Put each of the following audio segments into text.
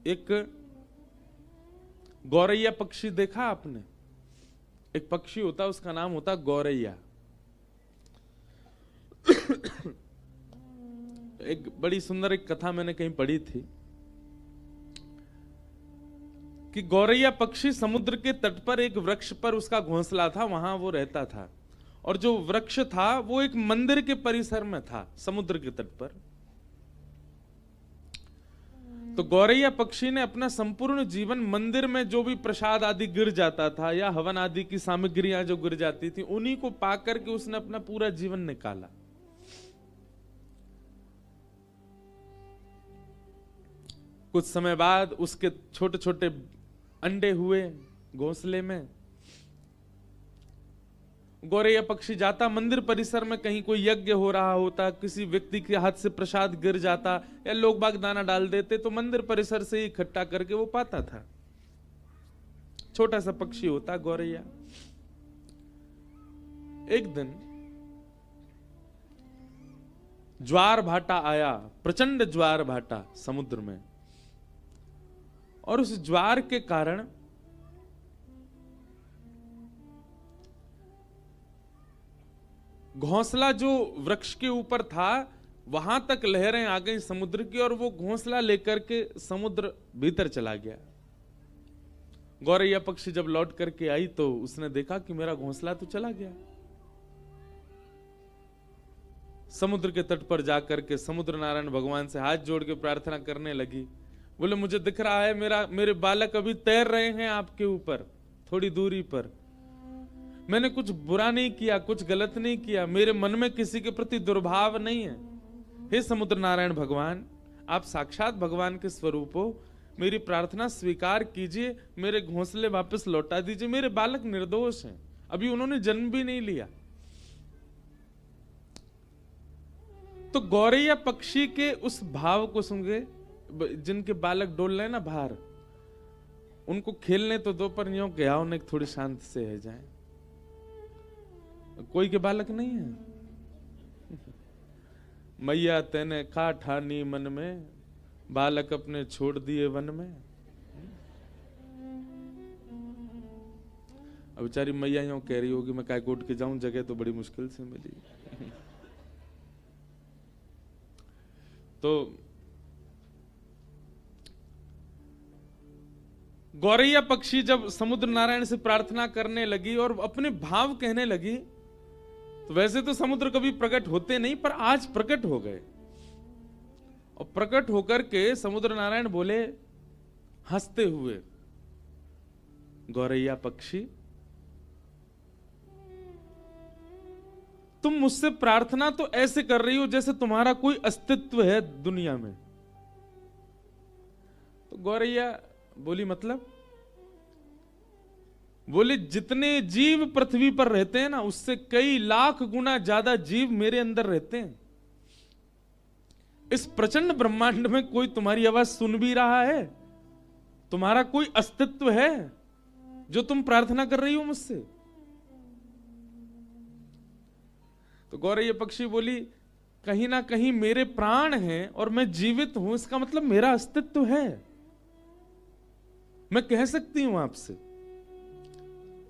एक गौरैया पक्षी देखा आपने? एक पक्षी होता है, उसका नाम होता गौरैया। एक बड़ी सुंदर एक कथा मैंने कहीं पढ़ी थी कि गौरैया पक्षी समुद्र के तट पर एक वृक्ष पर उसका घोंसला था, वहां वो रहता था। और जो वृक्ष था वो एक मंदिर के परिसर में था, समुद्र के तट पर। तो गौरैया पक्षी ने अपना संपूर्ण जीवन मंदिर में जो भी प्रसाद आदि गिर जाता था या हवन आदि की सामग्रियां जो गिर जाती थी, उन्हीं को पाकर के उसने अपना पूरा जीवन निकाला। कुछ समय बाद उसके छोटे छोटे अंडे हुए घोंसले में। गौरैया पक्षी जाता मंदिर परिसर में, कहीं कोई यज्ञ हो रहा होता, किसी व्यक्ति के हाथ से प्रसाद गिर जाता या लोग बाग दाना डाल देते, तो मंदिर परिसर से इकट्ठा करके वो पाता था। छोटा सा पक्षी होता गौरैया। एक दिन ज्वार भाटा आया, प्रचंड ज्वार भाटा समुद्र में, और उस ज्वार के कारण घोंसला जो वृक्ष के ऊपर था वहां तक लहरें आ गई समुद्र की, और वो घोंसला लेकर के समुद्र भीतर चला गया। गौरैया पक्षी जब लौट करके आई तो उसने देखा कि मेरा घोंसला तो चला गया। समुद्र के तट पर जाकर के समुद्र नारायण भगवान से हाथ जोड़ के प्रार्थना करने लगी। बोले, मुझे दिख रहा है मेरे बालक अभी तैर रहे हैं आपके ऊपर थोड़ी दूरी पर। मैंने कुछ बुरा नहीं किया, कुछ गलत नहीं किया, मेरे मन में किसी के प्रति दुर्भाव नहीं है। हे समुद्र नारायण भगवान, आप साक्षात भगवान के स्वरूप हो, मेरी प्रार्थना स्वीकार कीजिए, मेरे घोंसले वापस लौटा दीजिए। मेरे बालक निर्दोष हैं, अभी उन्होंने जन्म भी नहीं लिया। तो गौरैया पक्षी के उस भाव को सुन के, जिनके बालक डोल रहे ना बाहर, उनको खेलने तो दो, पर यूं के आओ ने थोड़ी शांति से है जाए। कोई के बालक नहीं है। मैया तेने खा ठानी मन में, बालक अपने छोड़ दिए वन में। अब बेचारी मैया यूं कह रही होगी, मैं काय कोट के जाऊं, जगह तो बड़ी मुश्किल से मिली। तो गौरैया पक्षी जब समुद्र नारायण से प्रार्थना करने लगी और अपने भाव कहने लगी, तो वैसे तो समुद्र कभी प्रकट होते नहीं, पर आज प्रकट हो गए। और प्रकट होकर के समुद्र नारायण बोले हंसते हुए, गौरैया पक्षी, तुम मुझसे प्रार्थना तो ऐसे कर रही हो जैसे तुम्हारा कोई अस्तित्व है दुनिया में। तो गौरैया बोली, मतलब? बोले, जितने जीव पृथ्वी पर रहते हैं ना, उससे कई लाख गुना ज्यादा जीव मेरे अंदर रहते हैं। इस प्रचंड ब्रह्मांड में कोई तुम्हारी आवाज सुन भी रहा है? तुम्हारा कोई अस्तित्व है जो तुम प्रार्थना कर रही हो मुझसे? तो गौरैया पक्षी बोली, कहीं ना कहीं मेरे प्राण हैं और मैं जीवित हूं, इसका मतलब मेरा अस्तित्व है, मैं कह सकती हूं आपसे।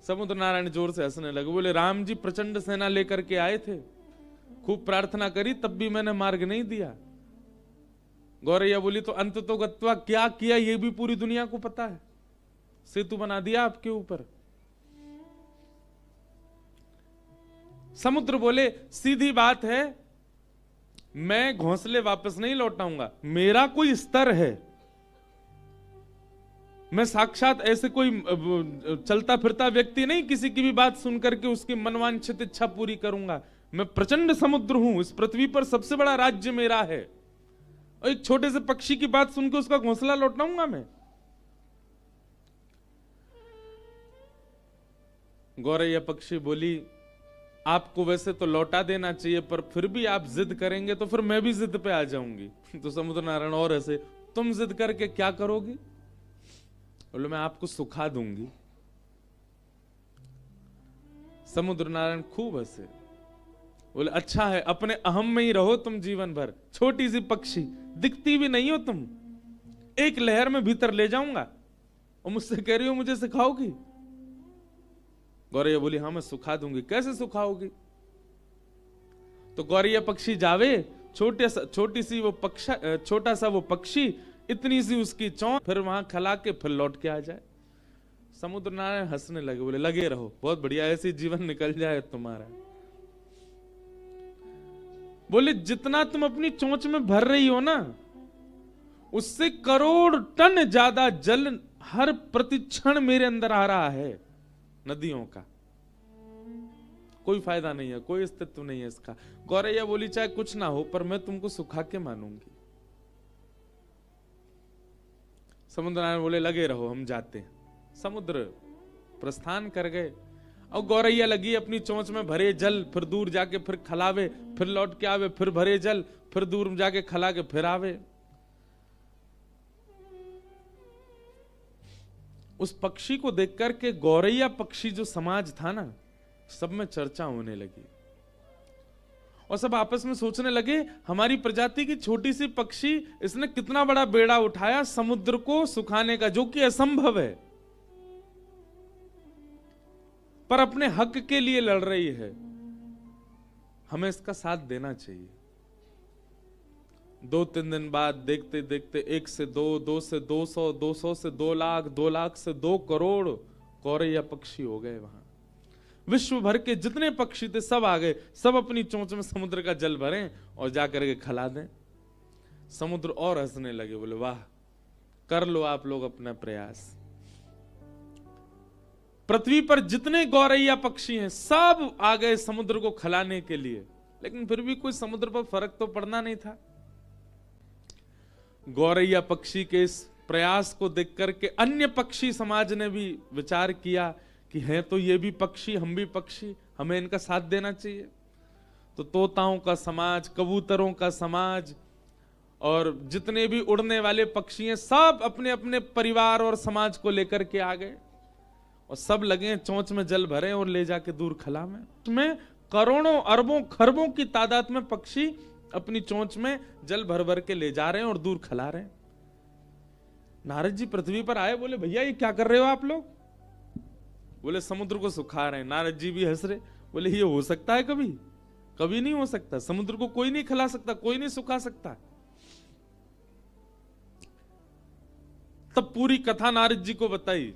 समुद्र नारायण जोर से हंसने लगे। बोले, राम जी प्रचंड सेना लेकर के आए थे, खूब प्रार्थना करी, तब भी मैंने मार्ग नहीं दिया। गौरैया बोली, तो अंत तो गत्वा क्या किया ये भी पूरी दुनिया को पता है, सेतु बना दिया आपके ऊपर। समुद्र बोले, सीधी बात है, मैं घोंसले वापस नहीं लौटाऊंगा, मेरा कोई स्तर है, मैं साक्षात ऐसे कोई चलता फिरता व्यक्ति नहीं, किसी की भी बात सुनकर के उसकी मनवांछित इच्छा पूरी करूंगा। मैं प्रचंड समुद्र हूं, इस पृथ्वी पर सबसे बड़ा राज्य मेरा है, और एक छोटे से पक्षी की बात सुनकर उसका घोंसला लौटाऊंगा मैं? गौरैया पक्षी बोली, आपको वैसे तो लौटा देना चाहिए, पर फिर भी आप जिद करेंगे तो फिर मैं भी जिद पे आ जाऊंगी। तो समुद्र नारायण और ऐसे, तुम जिद करके क्या करोगी? बोले, मैं आपको सुखा दूंगी। समुद्र नारायण खूब हंसे। बोले, अच्छा है, अपने अहम में ही रहो तुम जीवन भर, छोटी सी पक्षी, दिखती भी नहीं हो तुम, एक लहर में भीतर ले जाऊंगा, और मुझसे कह रही हो मुझे सिखाओगी। गौरैया बोली हाँ मैं सुखा दूंगी। कैसे सुखाओगी? तो गौरैया पक्षी जावे, छोटी सी वो छोटा सा वो पक्षी, इतनी सी उसकी चोंच, फिर वहां खला के फिर लौट के आ जाए। समुद्र नारायण हंसने लगे, बोले लगे रहो, बहुत बढ़िया, ऐसी जीवन निकल जाए तुम्हारा। बोले जितना तुम अपनी चोंच में भर रही हो ना, उससे करोड़ टन ज्यादा जल हर प्रतिक्षण मेरे अंदर आ रहा है नदियों का। कोई फायदा नहीं है, कोई अस्तित्व नहीं है इसका। गौरैया बोली चाहे कुछ ना हो, पर मैं तुमको सुखा के मानूंगी। समुद्र नारायण बोले लगे रहो, हम जाते हैं। समुद्र प्रस्थान कर गए, और गौरैया लगी अपनी चोंच में भरे जल, फिर दूर जाके फिर खलावे, फिर लौट के आवे, फिर भरे जल, फिर दूर जाके खला के फिर आवे। उस पक्षी को देख करके गौरैया पक्षी जो समाज था ना, सब में चर्चा होने लगी, और सब आपस में सोचने लगे हमारी प्रजाति की छोटी सी पक्षी, इसने कितना बड़ा बेड़ा उठाया समुद्र को सुखाने का, जो कि असंभव है, पर अपने हक के लिए लड़ रही है, हमें इसका साथ देना चाहिए। 2-3 दिन बाद देखते देखते 1 से 2, 2 से 200, 200 से 2 लाख, 2 लाख से 2 करोड़ गौरैया पक्षी हो गए। वहां विश्व भर के जितने पक्षी थे सब आ गए, सब अपनी चोंच में समुद्र का जल भरें और जाकर के खिला दें। समुद्र और हंसने लगे, बोले वाह, कर लो आप लोग अपना प्रयास। पृथ्वी पर जितने गौरैया पक्षी हैं सब आ गए समुद्र को खिलाने के लिए, लेकिन फिर भी कोई समुद्र पर फर्क तो पड़ना नहीं था। गौरैया पक्षी के इस प्रयास को देख करके अन्य पक्षी समाज ने भी विचार किया कि हैं तो ये भी पक्षी, हम भी पक्षी, हमें इनका साथ देना चाहिए। तो तोताओं का समाज, कबूतरों का समाज और जितने भी उड़ने वाले पक्षी हैं सब अपने अपने परिवार और समाज को लेकर के आ गए, और सब लगे चोंच में जल भरे और ले जाके दूर खला में। उसमें करोड़ों अरबों खरबों की तादाद में पक्षी अपनी चोंच में जल भर भर के ले जा रहे हैं और दूर खिला रहे हैं। नारद जी पृथ्वी पर आए, बोले भैया ये क्या कर रहे हो आप लोग? बोले समुद्र को सुखा रहे हैं। नारद जी भी हंस रहे, बोले ये हो सकता है कभी? कभी नहीं हो सकता। समुद्र को कोई नहीं खिला सकता, कोई नहीं सुखा सकता। तब पूरी कथा नारद जी को बताई।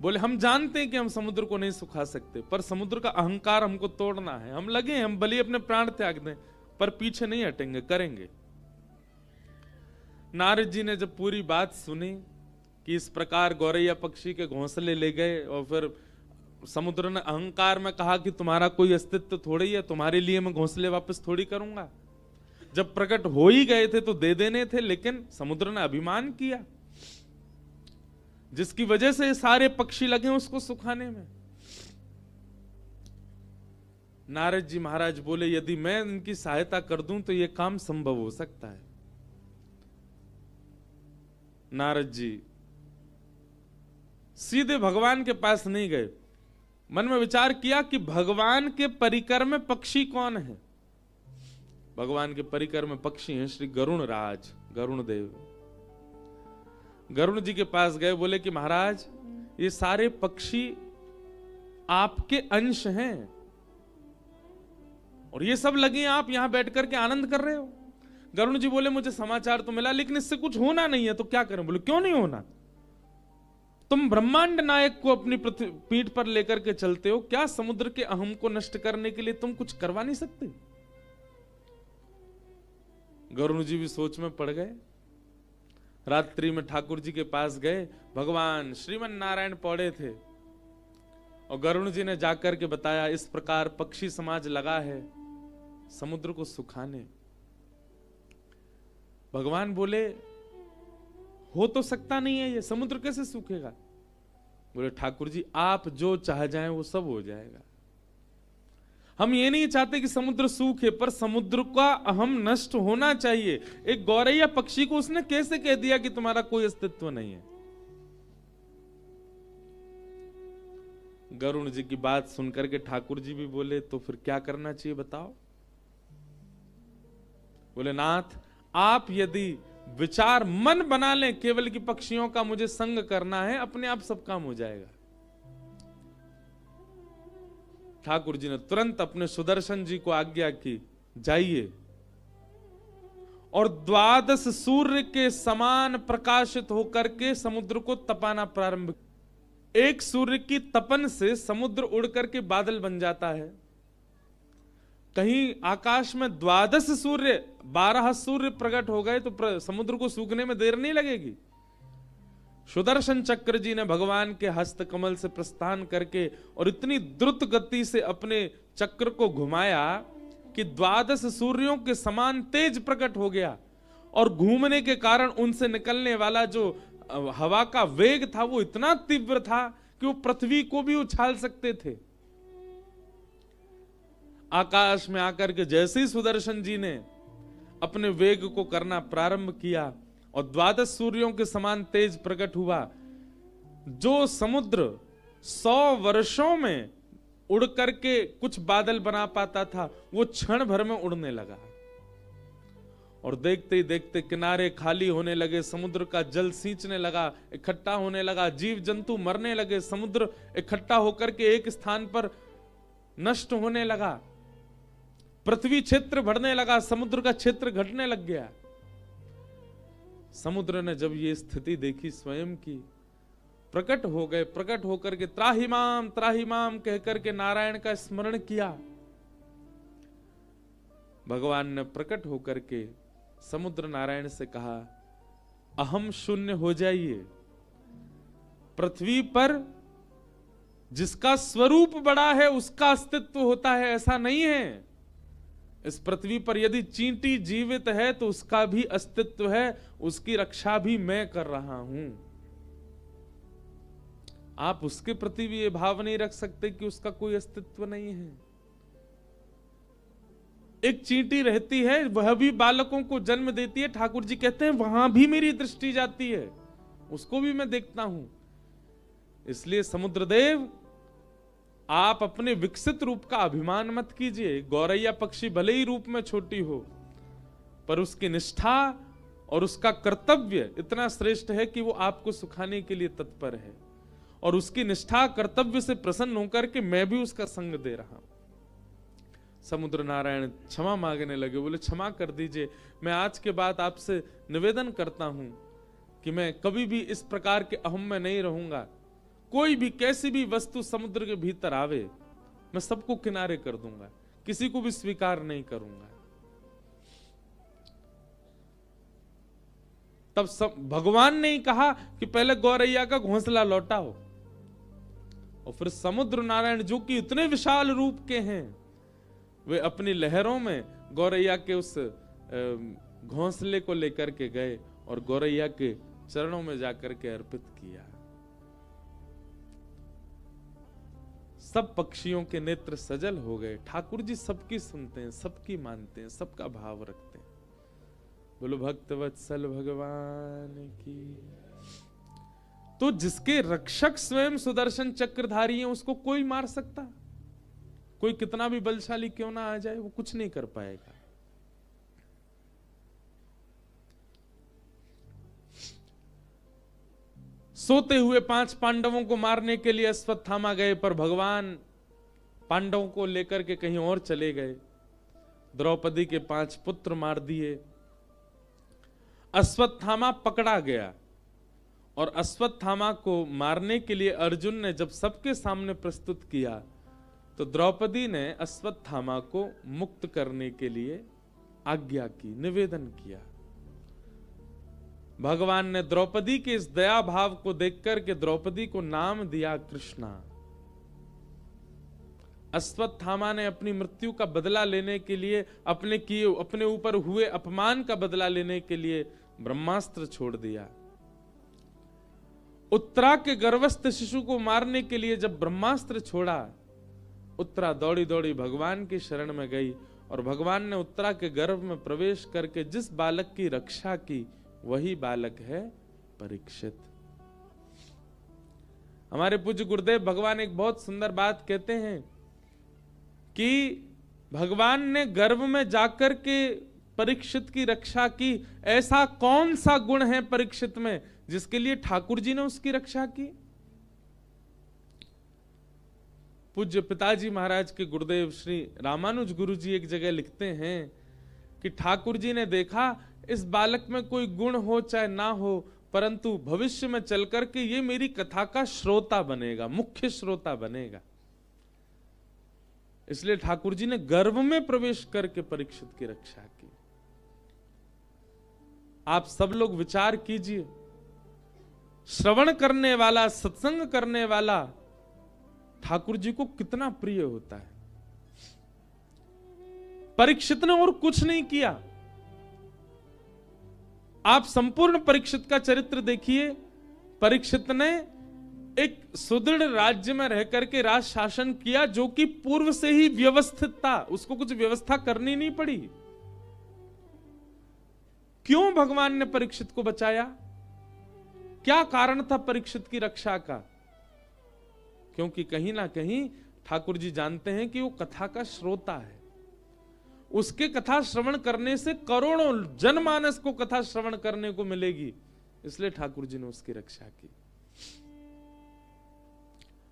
बोले हम जानते हैं कि हम समुद्र को नहीं सुखा सकते, पर समुद्र का अहंकार हमको तोड़ना है। हम लगे, हम भले अपने प्राण त्याग दें, पर पीछे नहीं हटेंगे, करेंगे। नारद जी ने जब पूरी बात सुनी कि इस प्रकार गौरैया पक्षी के घोंसले ले गए, और फिर समुद्र ने अहंकार में कहा कि तुम्हारा कोई अस्तित्व थोड़ी है, तुम्हारे लिए मैं घोंसले वापस थोड़ी करूंगा। जब प्रकट हो ही गए थे तो दे देने थे, लेकिन समुद्र ने अभिमान किया, जिसकी वजह से सारे पक्षी लगे उसको सुखाने में। नारद जी महाराज बोले यदि मैं इनकी सहायता कर दूं तो यह काम संभव हो सकता है। नारद जी सीधे भगवान के पास नहीं गए, मन में विचार किया कि भगवान के परिकर में पक्षी कौन है। भगवान के परिकर में पक्षी हैं श्री गरुण राज, गरुण देव। गरुण जी के पास गए, बोले कि महाराज ये सारे पक्षी आपके अंश हैं और ये सब लगे आप यहां बैठ करके आनंद कर रहे हो। गरुण जी बोले मुझे समाचार तो मिला, लेकिन इससे कुछ होना नहीं है, तो क्या करें? बोले क्यों नहीं होना? तुम ब्रह्मांड नायक को अपनी पीठ पर लेकर के चलते हो, क्या समुद्र के अहम को नष्ट करने के लिए तुम कुछ करवा नहीं सकते? गरुण जी भी सोच में पड़ गए। रात्रि में ठाकुर जी के पास गए, भगवान श्रीमन नारायण पौड़े थे, और गरुण जी ने जाकर के बताया इस प्रकार पक्षी समाज लगा है समुद्र को सुखाने। भगवान बोले हो तो सकता नहीं है, ये समुद्र कैसे सूखेगा? बोले ठाकुर जी आप जो चाह जाएं वो सब हो जाएगा। हम ये नहीं चाहते कि समुद्र सूखे, पर समुद्र का अहम नष्ट होना चाहिए। एक गौरैया पक्षी को उसने कैसे कह दिया कि तुम्हारा कोई अस्तित्व नहीं है? गरुण जी की बात सुनकर के ठाकुर जी भी बोले तो फिर क्या करना चाहिए बताओ? बोले नाथ आप यदि विचार मन बना लें केवल कि पक्षियों का मुझे संग करना है, अपने आप सब काम हो जाएगा। ठाकुर जी ने तुरंत अपने सुदर्शन जी को आज्ञा की, जाइए और 12 सूर्य के समान प्रकाशित होकर के समुद्र को तपाना प्रारंभ। एक सूर्य की तपन से समुद्र उड़ करके बादल बन जाता है। कहीं आकाश में 12 सूर्य 12 सूर्य प्रकट हो गए तो समुद्र को सूखने में देर नहीं लगेगी। सुदर्शन चक्र जी ने भगवान के हस्त कमल से प्रस्थान करके और इतनी द्रुत गति से अपने चक्र को घुमाया कि 12 सूर्यों के समान तेज प्रकट हो गया, और घूमने के कारण उनसे निकलने वाला जो हवा का वेग था वो इतना तीव्र था कि वो पृथ्वी को भी उछाल सकते थे। आकाश में आकर के जैसे ही सुदर्शन जी ने अपने वेग को करना प्रारंभ किया और 12 सूर्यों के समान तेज प्रकट हुआ, जो समुद्र 100 वर्षों में उड़ करके कुछ बादल बना पाता था वो क्षण भर में उड़ने लगा। और देखते ही देखते किनारे खाली होने लगे, समुद्र का जल सींचने लगा, इकट्ठा होने लगा, जीव जंतु मरने लगे, समुद्र इकट्ठा होकर के एक स्थान पर नष्ट होने लगा, पृथ्वी क्षेत्र बढ़ने लगा, समुद्र का क्षेत्र घटने लग गया। समुद्र ने जब ये स्थिति देखी स्वयं की, प्रकट हो गए, प्रकट होकर के त्राहिमाम कहकर के नारायण का स्मरण किया। भगवान ने प्रकट होकर के समुद्र नारायण से कहा, अहम शून्य हो जाइए। पृथ्वी पर जिसका स्वरूप बड़ा है उसका अस्तित्व होता है, ऐसा नहीं है। इस पृथ्वी पर यदि चींटी जीवित है तो उसका भी अस्तित्व है, उसकी रक्षा भी मैं कर रहा हूं। आप उसके प्रति भी ये भाव नहीं रख सकते कि उसका कोई अस्तित्व नहीं है। एक चींटी रहती है, वह भी बालकों को जन्म देती है, ठाकुर जी कहते हैं वहां भी मेरी दृष्टि जाती है, उसको भी मैं देखता हूं। इसलिए समुद्रदेव, आप अपने विकसित रूप का अभिमान मत कीजिए। गौरैया पक्षी भले ही रूप में छोटी हो, पर उसकी निष्ठा और उसका कर्तव्य इतना श्रेष्ठ है कि वो आपको सुखाने के लिए तत्पर है, और उसकी निष्ठा कर्तव्य से प्रसन्न होकर के मैं भी उसका संग दे रहा हूं। समुद्र नारायण क्षमा मांगने लगे, बोले क्षमा कर दीजिए, मैं आज के बाद आपसे निवेदन करता हूं कि मैं कभी भी इस प्रकार के अहम में नहीं रहूंगा। कोई भी कैसी भी वस्तु समुद्र के भीतर आवे, मैं सबको किनारे कर दूंगा, किसी को भी स्वीकार नहीं करूंगा। तब भगवान ने ही कहा कि पहले गौरैया का घोंसला लौटाओ, और फिर समुद्र नारायण जो कि इतने विशाल रूप के हैं, वे अपनी लहरों में गौरैया के उस घोंसले को लेकर के गए और गौरैया के चरणों में जाकर के अर्पित किया। सब पक्षियों के नेत्र सजल हो गए। ठाकुर जी सबकी सुनते हैं, सबकी मानते हैं, सबका भाव रखते हैं। बोलो भक्तवत्सल भगवान की। तो जिसके रक्षक स्वयं सुदर्शन चक्रधारी हैं, उसको कोई मार सकता? कोई कितना भी बलशाली क्यों ना आ जाए, वो कुछ नहीं कर पाएगा। सोते हुए 5 पांडवों को मारने के लिए अश्वत्थामा गए, पर भगवान पांडवों को लेकर के कहीं और चले गए। द्रौपदी के 5 पुत्र मार दिए। अश्वत्थामा पकड़ा गया, और अश्वत्थामा को मारने के लिए अर्जुन ने जब सबके सामने प्रस्तुत किया, तो द्रौपदी ने अश्वत्थामा को मुक्त करने के लिए आज्ञा की, निवेदन किया। भगवान ने द्रौपदी के इस दया भाव को देखकर के द्रौपदी को नाम दिया कृष्णा। अश्वत्थामा ने अपनी मृत्यु का बदला लेने के लिए, अपने ऊपर हुए अपमान का बदला लेने के लिए ब्रह्मास्त्र छोड़ दिया। उत्तरा के गर्भस्थ शिशु को मारने के लिए जब ब्रह्मास्त्र छोड़ा, उत्तरा दौड़ी दौड़ी भगवान की शरण में गई, और भगवान ने उत्तरा के गर्भ में प्रवेश करके जिस बालक की रक्षा की, वही बालक है परीक्षित। हमारे पूज्य गुरुदेव भगवान एक बहुत सुंदर बात कहते हैं कि भगवान ने गर्भ में जाकर के परीक्षित की रक्षा की? ऐसा कौन सा गुण है परीक्षित में जिसके लिए ठाकुर जी ने उसकी रक्षा की? पूज्य पिताजी महाराज के गुरुदेव श्री रामानुज गुरु जी एक जगह लिखते हैं कि ठाकुर जी ने देखा इस बालक में कोई गुण हो चाहे ना हो, परंतु भविष्य में चल करके ये मेरी कथा का श्रोता बनेगा, मुख्य श्रोता बनेगा। इसलिए ठाकुर जी ने गर्भ में प्रवेश करके परीक्षित की रक्षा की। आप सब लोग विचार कीजिए, श्रवण करने वाला, सत्संग करने वाला ठाकुर जी को कितना प्रिय होता है। परीक्षित ने और कुछ नहीं किया। आप संपूर्ण परीक्षित का चरित्र देखिए। परीक्षित ने एक सुदृढ़ राज्य में रह करके राज शासन किया जो कि पूर्व से ही व्यवस्थित था, उसको कुछ व्यवस्था करनी नहीं पड़ी। क्यों भगवान ने परीक्षित को बचाया? क्या कारण था परीक्षित की रक्षा का? क्योंकि कहीं ना कहीं ठाकुर जी जानते हैं कि वो कथा का श्रोता है, उसके कथा श्रवण करने से करोड़ों जनमानस को कथा श्रवण करने को मिलेगी, इसलिए ठाकुर जी ने उसकी रक्षा की।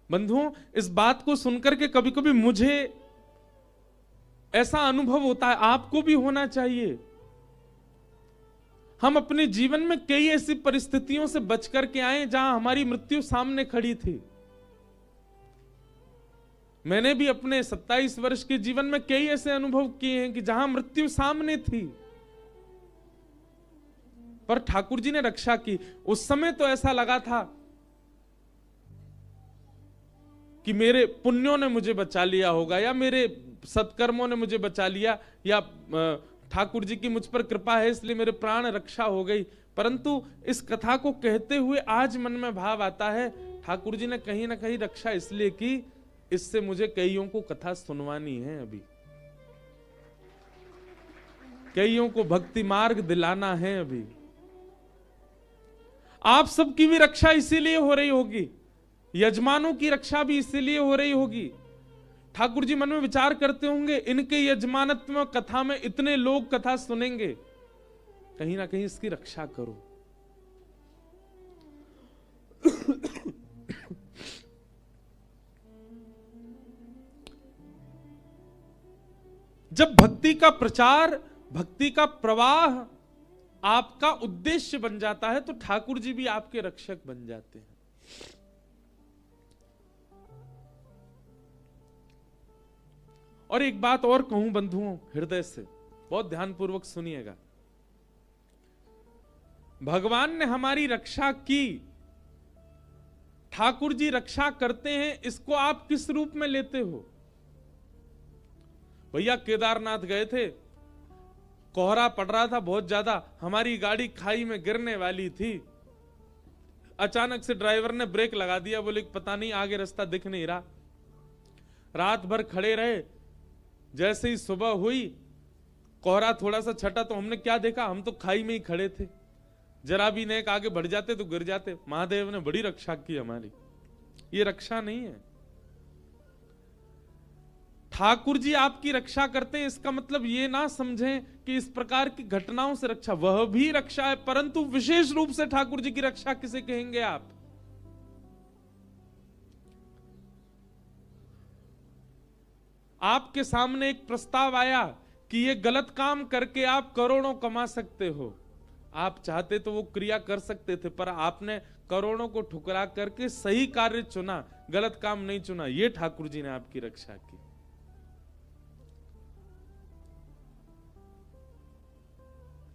बंधुओं, इस बात को सुनकर के कभी कभी मुझे ऐसा अनुभव होता है, आपको भी होना चाहिए। हम अपने जीवन में कई ऐसी परिस्थितियों से बच करके आए जहां हमारी मृत्यु सामने खड़ी थी। मैंने भी अपने 27 वर्ष के जीवन में कई ऐसे अनुभव किए हैं कि जहां मृत्यु सामने थी, पर ठाकुर जी ने रक्षा की। उस समय तो ऐसा लगा था कि मेरे पुण्यों ने मुझे बचा लिया होगा, या मेरे सत्कर्मों ने मुझे बचा लिया, या ठाकुर जी की मुझ पर कृपा है इसलिए मेरे प्राण रक्षा हो गई। परंतु इस कथा को कहते हुए आज मन में भाव आता है, ठाकुर जी ने कहीं ना कहीं रक्षा इसलिए की, इससे मुझे कईयों को कथा सुनवानी है, अभी कईयों को भक्ति मार्ग दिलाना है। अभी आप सबकी भी रक्षा इसीलिए हो रही होगी, यजमानों की रक्षा भी इसीलिए हो रही होगी। ठाकुर जी मन में विचार करते होंगे, इनके यजमानत्व में कथा में इतने लोग कथा सुनेंगे, कहीं ना कहीं इसकी रक्षा करो। जब भक्ति का प्रचार, भक्ति का प्रवाह आपका उद्देश्य बन जाता है तो ठाकुर जी भी आपके रक्षक बन जाते हैं। और एक बात और कहूं बंधुओं, हृदय से बहुत ध्यानपूर्वक सुनिएगा। भगवान ने हमारी रक्षा की, ठाकुर जी रक्षा करते हैं, इसको आप किस रूप में लेते हो? भैया केदारनाथ गए थे, कोहरा पड़ रहा था बहुत ज्यादा, हमारी गाड़ी खाई में गिरने वाली थी। अचानक से ड्राइवर ने ब्रेक लगा दिया, बोले पता नहीं आगे रास्ता दिख नहीं रहा। रात भर खड़े रहे, जैसे ही सुबह हुई कोहरा थोड़ा सा छटा तो हमने क्या देखा, हम तो खाई में ही खड़े थे, जरा भी नेक आगे बढ़ जाते तो गिर जाते। महादेव ने बड़ी रक्षा की हमारी। ये रक्षा नहीं है। ठाकुर जी आपकी रक्षा करते हैं, इसका मतलब ये ना समझें कि इस प्रकार की घटनाओं से रक्षा, वह भी रक्षा है, परंतु विशेष रूप से ठाकुर जी की रक्षा किसे कहेंगे आप? आपके सामने एक प्रस्ताव आया कि ये गलत काम करके आप करोड़ों कमा सकते हो, आप चाहते तो वो क्रिया कर सकते थे, पर आपने करोड़ों को ठुकरा करके सही कार्य चुना, गलत काम नहीं चुना। ये ठाकुर जी ने आपकी रक्षा की।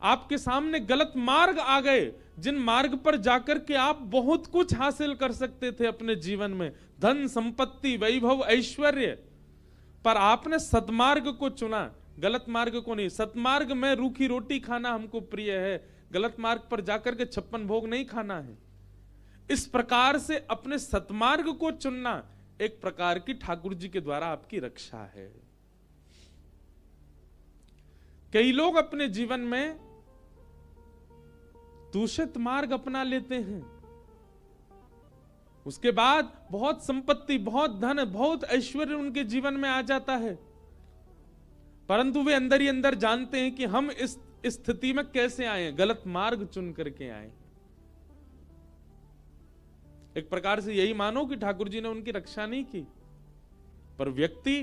आपके सामने गलत मार्ग आ गए, जिन मार्ग पर जाकर के आप बहुत कुछ हासिल कर सकते थे अपने जीवन में, धन संपत्ति वैभव ऐश्वर्य, पर आपने सतमार्ग को चुना, गलत मार्ग को नहीं। सतमार्ग में रूखी रोटी खाना हमको प्रिय है, गलत मार्ग पर जाकर के 56 भोग नहीं खाना है। इस प्रकार से अपने सतमार्ग को चुनना एक प्रकार की ठाकुर जी के द्वारा आपकी रक्षा है। कई लोग अपने जीवन में दूषित मार्ग अपना लेते हैं, उसके बाद बहुत संपत्ति, बहुत धन, बहुत ऐश्वर्य उनके जीवन में आ जाता है, परंतु वे अंदर ही अंदर जानते हैं कि हम इस स्थिति में कैसे आए, गलत मार्ग चुन करके आए। एक प्रकार से यही मानो कि ठाकुर जी ने उनकी रक्षा नहीं की, पर व्यक्ति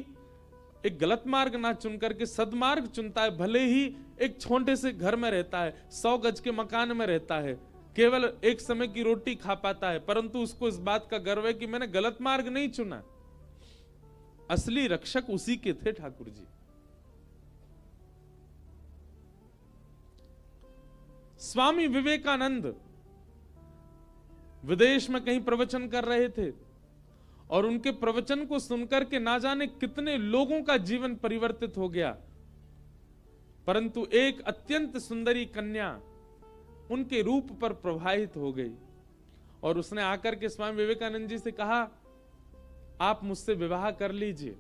एक गलत मार्ग ना चुन करके सदमार्ग चुनता है। भले ही एक छोटे से घर में रहता है, 100 गज के मकान में रहता है, केवल एक समय की रोटी खा पाता है, परंतु उसको इस बात का गर्व है कि मैंने गलत मार्ग नहीं चुना। असली रक्षक उसी के थे ठाकुर जी। स्वामी विवेकानंद विदेश में कहीं प्रवचन कर रहे थे और उनके प्रवचन को सुनकर के ना जाने कितने लोगों का जीवन परिवर्तित हो गया, परंतु एक अत्यंत सुंदरी कन्या उनके रूप पर प्रभावित हो गई और उसने आकर के स्वामी विवेकानंद जी से कहा, आप मुझसे विवाह कर लीजिए।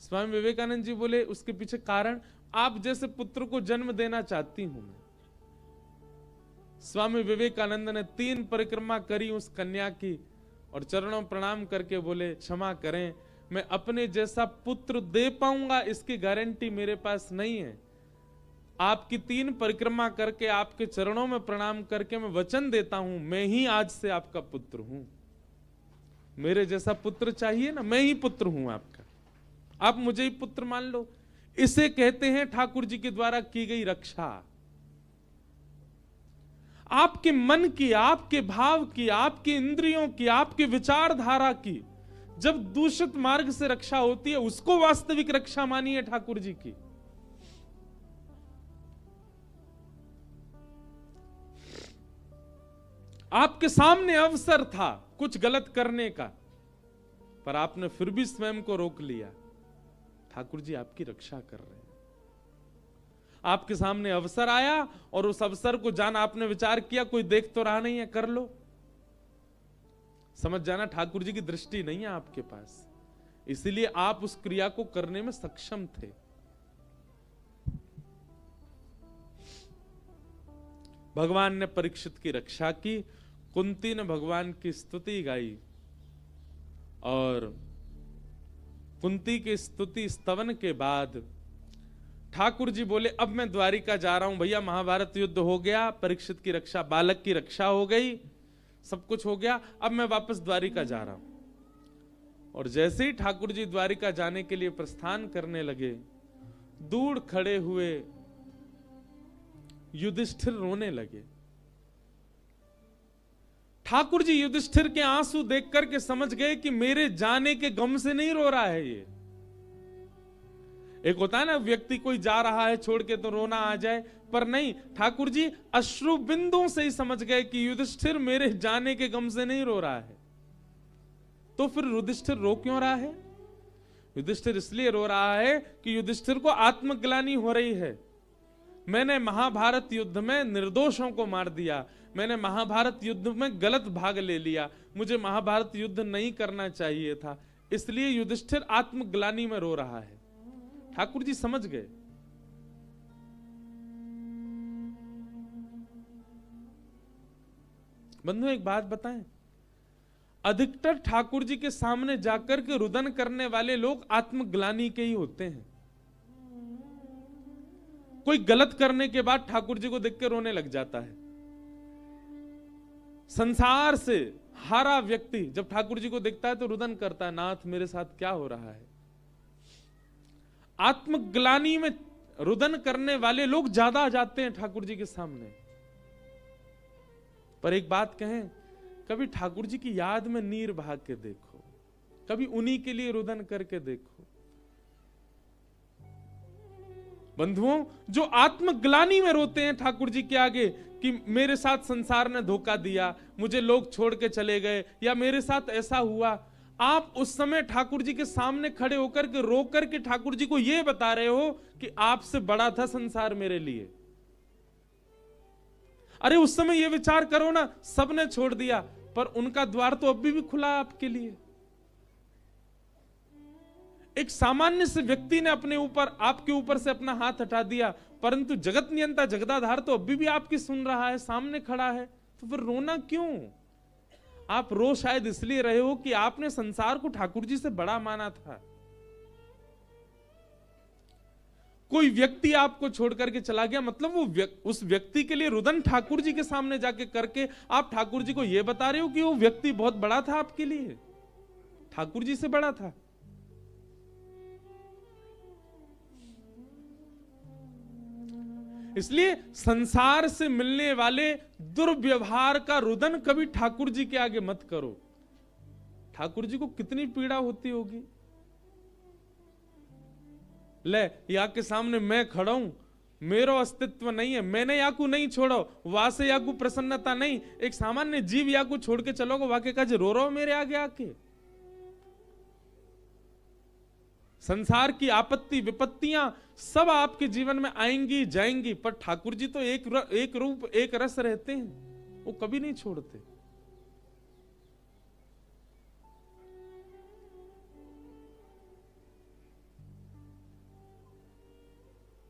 स्वामी विवेकानंद जी बोले, उसके पीछे कारण, आप जैसे पुत्र को जन्म देना चाहती हूं मैं। स्वामी विवेकानंद ने 3 परिक्रमा करी उस कन्या की और चरणों प्रणाम करके बोले, क्षमा करें, मैं अपने जैसा पुत्र दे पाऊंगा इसकी गारंटी मेरे पास नहीं है। आपकी 3 परिक्रमा करके आपके चरणों में प्रणाम करके मैं वचन देता हूं, मैं ही आज से आपका पुत्र हूं। मेरे जैसा पुत्र चाहिए ना, मैं ही पुत्र हूं आपका, आप मुझे ही पुत्र मान लो। इसे कहते हैं ठाकुर जी के द्वारा की गई रक्षा। आपके मन की, आपके भाव की, आपकी इंद्रियों की, आपकी विचारधारा की जब दूषित मार्ग से रक्षा होती है, उसको वास्तविक रक्षा मानिए ठाकुर जी की। आपके सामने अवसर था कुछ गलत करने का, पर आपने फिर भी स्वयं को रोक लिया। ठाकुर जी आपकी रक्षा कर रहे हैं। आपके सामने अवसर आया और उस अवसर को जान आपने विचार किया, कोई देख तो रहा नहीं है, कर लो। समझ जाना ठाकुर जी की दृष्टि नहीं है आपके पास, इसलिए आप उस क्रिया को करने में सक्षम थे। भगवान ने परीक्षित की रक्षा की, कुंती ने भगवान की स्तुति गाई और कुंती की स्तुति स्तवन के बाद ठाकुर जी बोले, अब मैं द्वारिका जा रहा हूं। भैया महाभारत युद्ध हो गया, परीक्षित की रक्षा, बालक की रक्षा हो गई, सब कुछ हो गया, अब मैं वापस द्वारिका जा रहा हूं। और जैसे ही ठाकुर जी द्वारिका जाने के लिए प्रस्थान करने लगे, दूर खड़े हुए युधिष्ठिर रोने लगे। ठाकुर जी युधिष्ठिर के आंसू देख करके समझ गए कि मेरे जाने के गम से नहीं रो रहा है ये। एक होता है ना, व्यक्ति कोई जा रहा है छोड़ के तो रोना आ जाए, पर नहीं, ठाकुर जी अश्रु बिंदुओं से ही समझ गए कि युधिष्ठिर मेरे जाने के गम से नहीं रो रहा है। तो फिर युधिष्ठिर रो क्यों रहा है? युधिष्ठिर इसलिए रो रहा है कि युधिष्ठिर को आत्मग्लानि हो रही है। मैंने महाभारत युद्ध में निर्दोषों को मार दिया, मैंने महाभारत युद्ध में गलत भाग ले लिया, मुझे महाभारत युद्ध नहीं करना चाहिए था, इसलिए युधिष्ठिर आत्मग्लानि में रो रहा है। ठाकुर जी समझ गए। बंधु एक बात बताएं, अधिकतर ठाकुर जी के सामने जाकर के रुदन करने वाले लोग आत्मग्लानि के ही होते हैं। कोई गलत करने के बाद ठाकुर जी को देख के रोने लग जाता है। संसार से हारा व्यक्ति जब ठाकुर जी को देखता है तो रुदन करता है, नाथ मेरे साथ क्या हो रहा है। आत्मग्लानि में रुदन करने वाले लोग ज्यादा आ जाते हैं ठाकुर जी के सामने। पर एक बात कहें, कभी ठाकुर जी की याद में नीर बहा के देखो, कभी उन्हीं के लिए रुदन करके देखो। बंधुओं, जो आत्मग्लानि में रोते हैं ठाकुर जी के आगे कि मेरे साथ संसार ने धोखा दिया, मुझे लोग छोड़ के चले गए, या मेरे साथ ऐसा हुआ, आप उस समय ठाकुर जी के सामने खड़े होकर के रो करके ठाकुर जी को यह बता रहे हो कि आपसे बड़ा था संसार मेरे लिए। अरे उस समय यह विचार करो ना, सबने छोड़ दिया, पर उनका द्वार तो अभी भी खुला आपके लिए। एक सामान्य से व्यक्ति ने अपने ऊपर, आपके ऊपर से अपना हाथ हटा दिया, परंतु जगत नियंता जगदाधार तो अभी भी आपकी सुन रहा है, सामने खड़ा है, तो फिर रोना क्यों? आप रो शायद इसलिए रहे हो कि आपने संसार को ठाकुर जी से बड़ा माना था। कोई व्यक्ति आपको छोड़ करके चला गया, मतलब वो उस व्यक्ति के लिए रुदन ठाकुर जी के सामने जाके करके आप ठाकुर जी को यह बता रहे हो कि वो व्यक्ति बहुत बड़ा था आपके लिए, ठाकुर जी से बड़ा था। इसलिए संसार से मिलने वाले दुर्व्यवहार का रुदन कभी ठाकुर जी के आगे मत करो। ठाकुर जी को कितनी पीड़ा होती होगी। ले या के सामने मैं खड़ा हूं, मेरा अस्तित्व नहीं है, मैंने याकू नहीं छोड़ो, वहां से याकू प्रसन्नता नहीं। एक सामान्य जीव याकू छोड़ के चलोगे, वाके का रो रहा हो मेरे आगे आके। संसार की आपत्ति विपत्तियां सब आपके जीवन में आएंगी जाएंगी, पर ठाकुर जी तो एक रूप एक रस रहते हैं, वो कभी नहीं छोड़ते।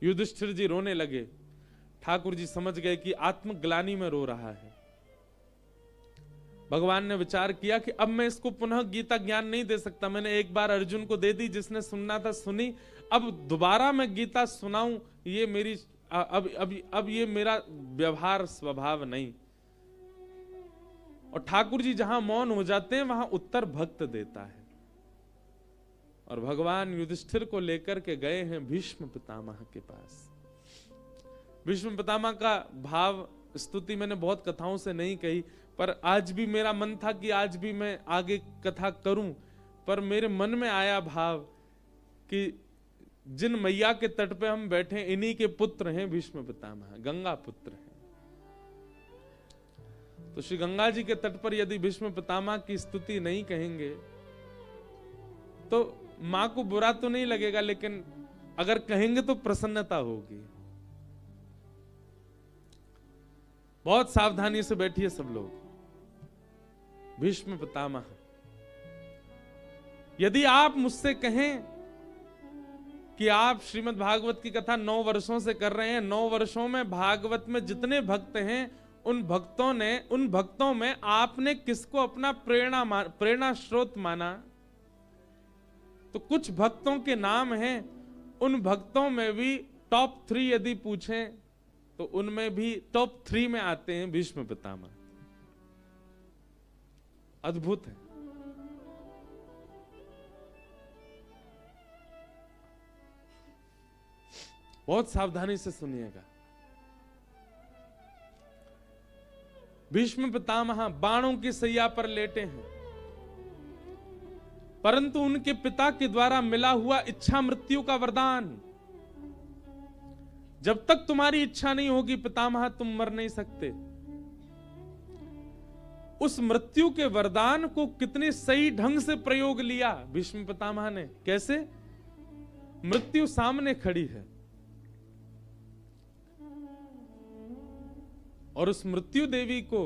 युधिष्ठिर जी रोने लगे। ठाकुर जी समझ गए कि आत्मग्लानि में रो रहा है। भगवान ने विचार किया कि अब मैं इसको पुनः गीता ज्ञान नहीं दे सकता। मैंने एक बार अर्जुन को दे दी, जिसने सुनना था सुनी, अब दोबारा मैं गीता सुनाऊं, ये मेरी अब ये मेरा व्यवहार स्वभाव नहीं। और ठाकुर जी जहां मौन हो जाते हैं वहां उत्तर भक्त देता है। और भगवान युधिष्ठिर को लेकर के गए हैं भीष्म पितामह के पास। भीष्म पितामह का भाव स्तुति मैंने बहुत कथाओं से नहीं कही, पर आज भी मेरा मन था कि आज भी मैं आगे कथा करूं, पर मेरे मन में आया भाव कि जिन मैया के तट पे हम बैठे इन्हीं के पुत्र हैं भीष्म पितामह, गंगा पुत्र हैं। तो श्री गंगा जी के तट पर यदि भीष्म पितामह की स्तुति नहीं कहेंगे तो मां को बुरा तो नहीं लगेगा, लेकिन अगर कहेंगे तो प्रसन्नता होगी। बहुत सावधानी से बैठिए सब लोग। भीष्म पितामह, यदि आप मुझसे कहें कि आप श्रीमद् भागवत की कथा 9 वर्षों से कर रहे हैं, 9 वर्षों में भागवत में जितने भक्त हैं उन भक्तों में आपने किसको अपना प्रेरणा स्रोत माना? तो कुछ भक्तों के नाम हैं, उन भक्तों में भी टॉप 3 यदि पूछें तो उनमें भी टॉप 3 में आते हैं भीष्म पितामह। अद्भुत है। बहुत सावधानी से सुनिएगा। भीष्म पितामह बाणों की सैया पर लेटे हैं, परंतु उनके पिता के द्वारा मिला हुआ इच्छा मृत्यु का वरदान, जब तक तुम्हारी इच्छा नहीं होगी पितामह तुम मर नहीं सकते। उस मृत्यु के वरदान को कितने सही ढंग से प्रयोग लिया भीष्म पितामह ने। कैसे? मृत्यु सामने खड़ी है और उस मृत्यु देवी को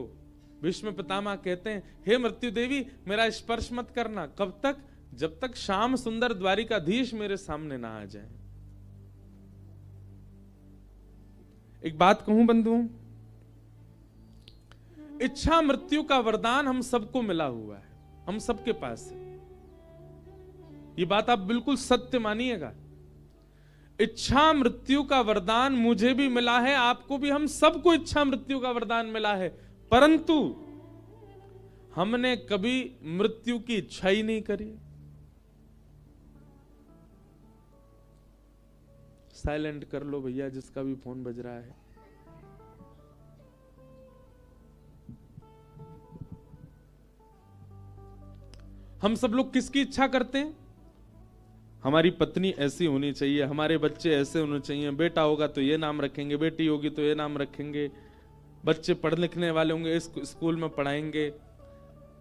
भीष्म पितामह कहते हैं, हे मृत्यु देवी मेरा स्पर्श मत करना। कब तक? जब तक श्याम सुंदर द्वारिकाधीश मेरे सामने ना आ जाए। एक बात कहूं बंधुओं, इच्छा मृत्यु का वरदान हम सबको मिला हुआ है, हम सबके पास है। ये बात आप बिल्कुल सत्य मानिएगा। इच्छा मृत्यु का वरदान मुझे भी मिला है, आपको भी, हम सबको इच्छा मृत्यु का वरदान मिला है, परंतु हमने कभी मृत्यु की इच्छा ही नहीं करी। साइलेंट कर लो भैया जिसका भी फोन बज रहा है। हम सब लोग किसकी इच्छा करते हैं? हमारी पत्नी ऐसी होनी चाहिए, हमारे बच्चे ऐसे होने चाहिए, बेटा होगा तो ये नाम रखेंगे, बेटी होगी तो ये नाम रखेंगे, बच्चे पढ़ लिखने वाले होंगे इस स्कूल में पढ़ाएंगे,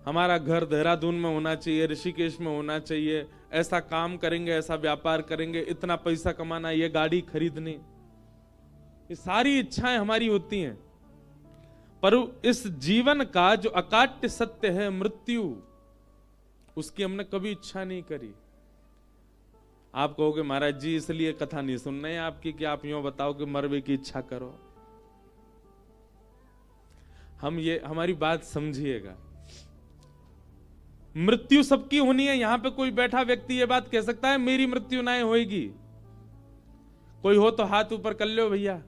हमारा घर देहरादून में होना चाहिए, ऋषिकेश में होना चाहिए, ऐसा काम करेंगे, ऐसा व्यापार करेंगे, इतना पैसा कमाना, ये गाड़ी खरीदनी। ये सारी इच्छाएं हमारी होती हैं, पर इस जीवन का जो अकाट्य सत्य है मृत्यु, उसकी हमने कभी इच्छा नहीं करी। आप कहोगे महाराज जी इसलिए कथा नहीं सुन रहे हैं आपकी कि आप यूं बताओ कि मरवे की इच्छा करो। हमारी बात समझिएगा। मृत्यु सबकी होनी है। यहां पे कोई बैठा व्यक्ति ये बात कह सकता है मेरी मृत्यु ना होएगी? कोई हो तो हाथ ऊपर कर लो भैया।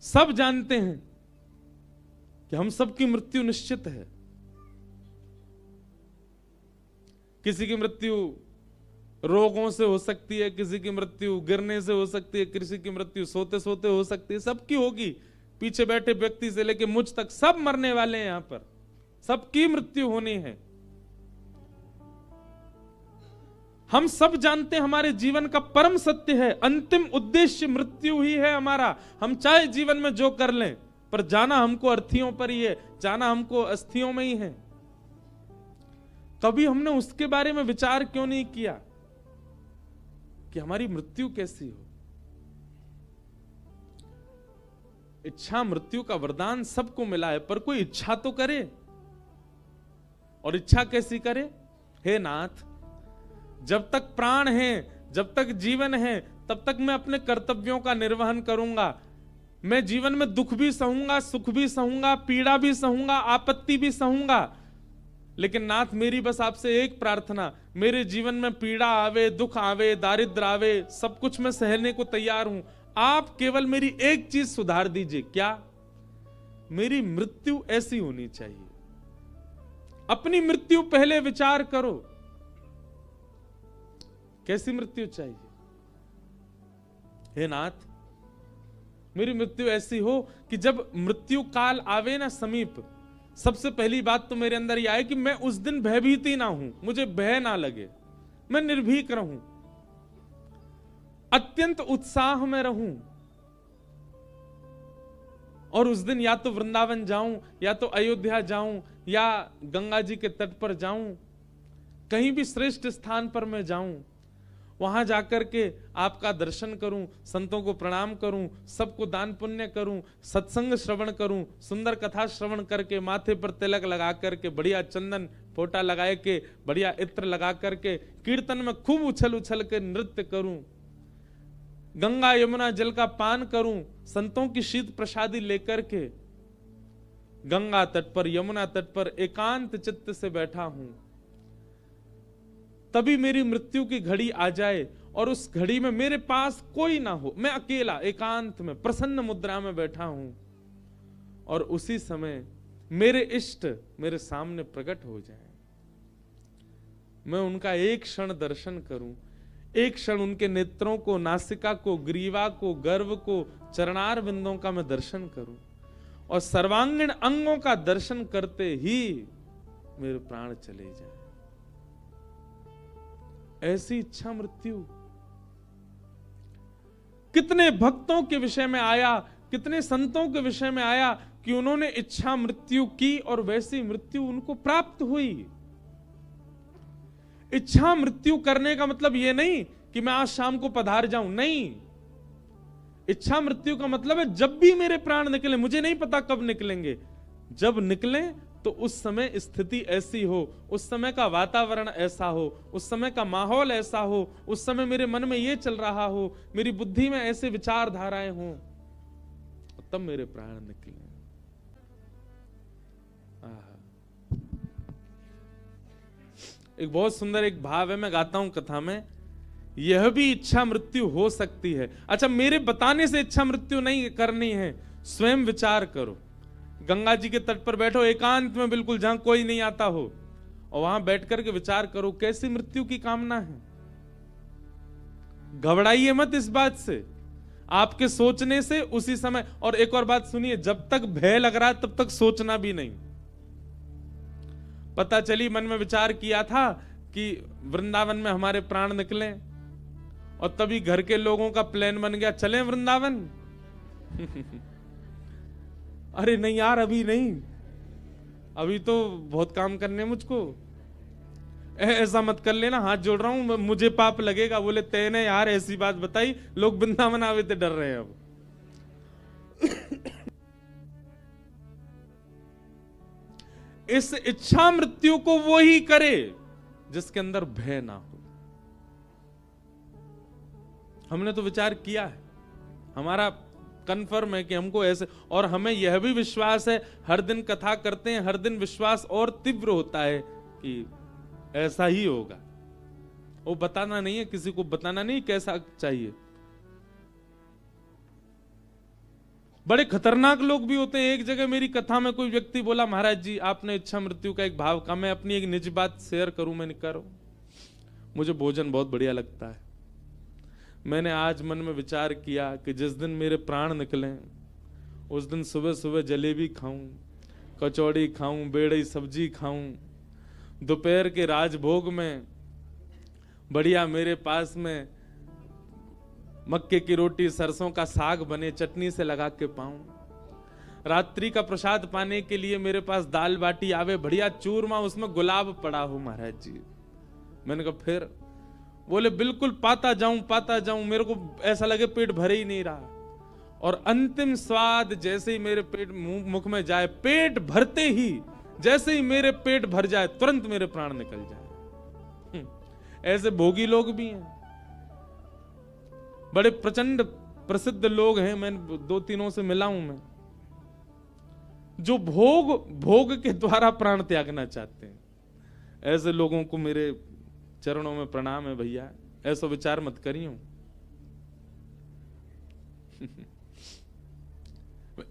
सब जानते हैं कि हम सबकी मृत्यु निश्चित है। किसी की मृत्यु रोगों से हो सकती है, किसी की मृत्यु गिरने से हो सकती है, किसी की मृत्यु सोते सोते हो सकती है, सबकी होगी। पीछे बैठे व्यक्ति से लेके मुझ तक सब मरने वाले हैं, यहां पर सबकी मृत्यु होनी है। हम सब जानते हैं हमारे जीवन का परम सत्य है, अंतिम उद्देश्य मृत्यु ही है हमारा। हम चाहे जीवन में जो कर लें, पर जाना हमको अर्थियों पर ही है, जाना हमको अस्थियों में ही है। कभी हमने उसके बारे में विचार क्यों नहीं किया कि हमारी मृत्यु कैसी हो। इच्छा मृत्यु का वरदान सबको मिला है, पर कोई इच्छा तो करे। और इच्छा कैसी करे? हे नाथ, जब तक प्राण है, जब तक जीवन है, तब तक मैं अपने कर्तव्यों का निर्वहन करूंगा। मैं जीवन में दुख भी सहूंगा, सुख भी सहूंगा, पीड़ा भी सहूंगा, आपत्ति भी सहूंगा। लेकिन नाथ, मेरी बस आपसे एक प्रार्थना, मेरे जीवन में पीड़ा आवे, दुख आवे, दारिद्र आवे, सब कुछ मैं सहने को तैयार हूं। आप केवल मेरी एक चीज सुधार दीजिए। क्या? मेरी मृत्यु ऐसी होनी चाहिए। अपनी मृत्यु पहले विचार करो, कैसी मृत्यु चाहिए? हे नाथ, मेरी मृत्यु ऐसी हो कि जब मृत्यु काल आवे ना समीप, सबसे पहली बात तो मेरे अंदर यह आए कि मैं उस दिन भयभीत ही ना हूं, मुझे भय ना लगे, मैं निर्भीक रहूं, अत्यंत उत्साह में रहूं। और उस दिन या तो वृंदावन जाऊं, या तो अयोध्या जाऊं, या गंगा जी के तट पर जाऊं, कहीं भी श्रेष्ठ स्थान पर मैं जाऊं, वहां जाकर के आपका दर्शन करूं, संतों को प्रणाम करूं, सबको दान पुण्य करूं, सत्संग श्रवण करूं, सुंदर कथा श्रवण करके, माथे पर तिलक लगा करके, बढ़िया चंदन फोटा लगाए के, बढ़िया इत्र लगा करके, कीर्तन में खूब उछल उछल के नृत्य करूं, गंगा यमुना जल का पान करूं, संतों की शीत प्रसादी लेकर के गंगा तट पर, यमुना तट पर एकांत चित्त से बैठा हूं। तभी मेरी मृत्यु की घड़ी आ जाए और उस घड़ी में मेरे पास कोई ना हो, मैं अकेला एकांत में प्रसन्न मुद्रा में बैठा हूं, और उसी समय मेरे इष्ट मेरे सामने प्रकट हो जाए, मैं उनका एक क्षण दर्शन करूं, एक क्षण उनके नेत्रों को, नासिका को, ग्रीवा को, गर्व को, चरणार बिंदों का मैं दर्शन करूं, और सर्वांगीण अंगों का दर्शन करते ही मेरे प्राण चले जाए। ऐसी इच्छा मृत्यु कितने भक्तों के विषय में आया, कितने संतों के विषय में आया कि उन्होंने इच्छा मृत्यु की और वैसी मृत्यु उनको प्राप्त हुई। इच्छा मृत्यु करने का मतलब यह नहीं कि मैं आज शाम को पधार जाऊं, नहीं। इच्छा मृत्यु का मतलब है जब भी मेरे प्राण निकले, मुझे नहीं पता कब निकलेंगे, जब निकले तो उस समय स्थिति ऐसी हो, उस समय का वातावरण ऐसा हो, उस समय का माहौल ऐसा हो, उस समय मेरे मन में ये चल रहा हो, मेरी बुद्धि में ऐसे विचारधाराएं हों, तब मेरे प्राण निकले। एक बहुत सुंदर एक भाव है, मैं गाता हूं कथा में, यह भी इच्छा मृत्यु हो सकती है। अच्छा, मेरे बताने से इच्छा मृत्यु नहीं करनी है, स्वयं विचार करो। गंगा जी के तट पर बैठो एकांत में, बिल्कुल जहां कोई नहीं आता हो, और वहां बैठ करके विचार करो कैसी मृत्यु की कामना है। घबराइए मत इस बात से, आपके सोचने से उसी समय। और एक और बात सुनिए, जब तक भय लग रहा है तब तक सोचना भी नहीं। पता चली मन में विचार किया था कि वृंदावन में हमारे प्राण निकले, और तभी घर के लोगों का प्लान बन गया चलें वृंदावन। अरे नहीं यार, अभी नहीं, अभी तो बहुत काम करने मुझको, ऐसा मत कर लेना, हाथ जोड़ रहा हूं, मुझे पाप लगेगा। बोले तेने यार ऐसी बात बताई, लोग वृंदावन आवे थे डर रहे हैं अब। इस इच्छा मृत्यु को वो ही करे जिसके अंदर भय ना हो। हमने तो विचार किया है, हमारा कन्फर्म है कि हमको ऐसे, और हमें यह भी विश्वास है, हर दिन कथा करते हैं, हर दिन विश्वास और तीव्र होता है कि ऐसा ही होगा। वो बताना नहीं है, किसी को बताना नहीं कैसा चाहिए। बड़े खतरनाक लोग भी होते हैं। एक जगह मेरी कथा में कोई व्यक्ति बोला, महाराज जी आपने इच्छा मृत्यु का एक भाव कहा, मैं अपनी एक निजी बात शेयर करूं, मैंने करो। मुझे भोजन बहुत बढ़िया लगता है। मैंने आज मन में विचार किया कि जिस दिन मेरे प्राण निकलें उस दिन सुबह सुबह जलेबी खाऊं, कचौड़ी खाऊं, बेड़ई सब्जी खाऊं, दोपहर के राजभोग में बढ़िया मेरे पास में मक्के की रोटी, सरसों का साग बने, चटनी से लगा के पाऊं। रात्रि का प्रसाद पाने के लिए मेरे पास दाल बाटी आवे, बढ़िया चूरमा, उसमें गुलाब पड़ा हो महाराज जी। मैंने कहा फिर? बोले बिल्कुल पाता जाऊं, मेरे को ऐसा लगे पेट भरे ही नहीं रहा। और अंतिम स्वाद जैसे ही मेरे पेट मुख में जाए, पेट भरते ही जैसे ही मेरे पेट भर जाए तुरंत मेरे प्राण निकल जाए। ऐसे भोगी लोग भी हैं, बड़े प्रचंड प्रसिद्ध लोग हैं, मैं 2-3 से मिला हूं मैं, जो भोग के द्वारा प्राण त्यागना चाहते हैं। ऐसे लोगों को मेरे चरणों में प्रणाम है भैया, ऐसा विचार मत करियो।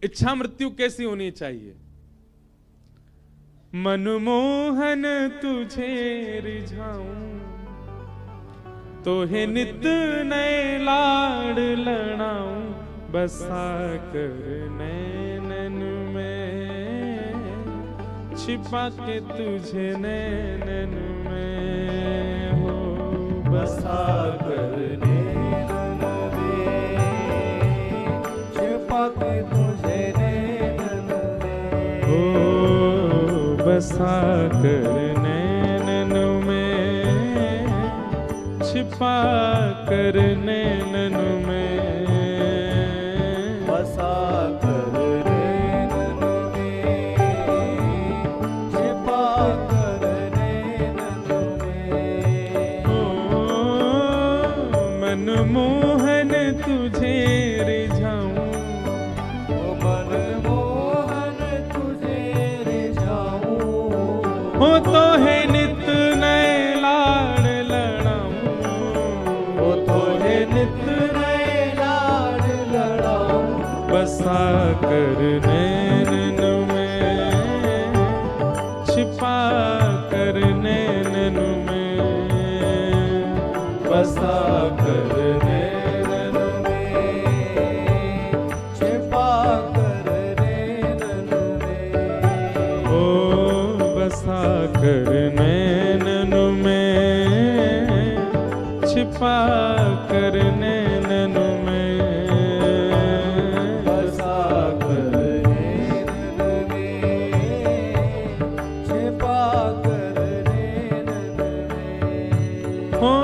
इच्छा मृत्यु कैसी होनी चाहिए? मनमोहन तुझे रिझाऊं, तो हे नित नए लाड़ लड़ाऊं, बसा कर नैनन में, छिपा के तुझे नैनन में हो, बसा कर नैनन में, छिपा के तुझे नैनन में हो, बसा कर नैनन में, छिपा कर नैनन में, बसा कर नैनन में, छिपा कर नैनन में। ओ मनमोहन तुझे रिझाऊं, ओ मनमोहन तुझे रिझाऊं, हो तो है नित नए लाड़ लड़ाऊं, हो तो है नित नए लाड़ लड़ाऊं, बसा कर नैनन में, छिपा कर नैनन में, बसा कर नैनन में, छिपा कर नैनन में, ओ बसा कर नैनन में, छिपा कर नैनन में, बसा कर नैनन में, छिपा कर नैनन में। हो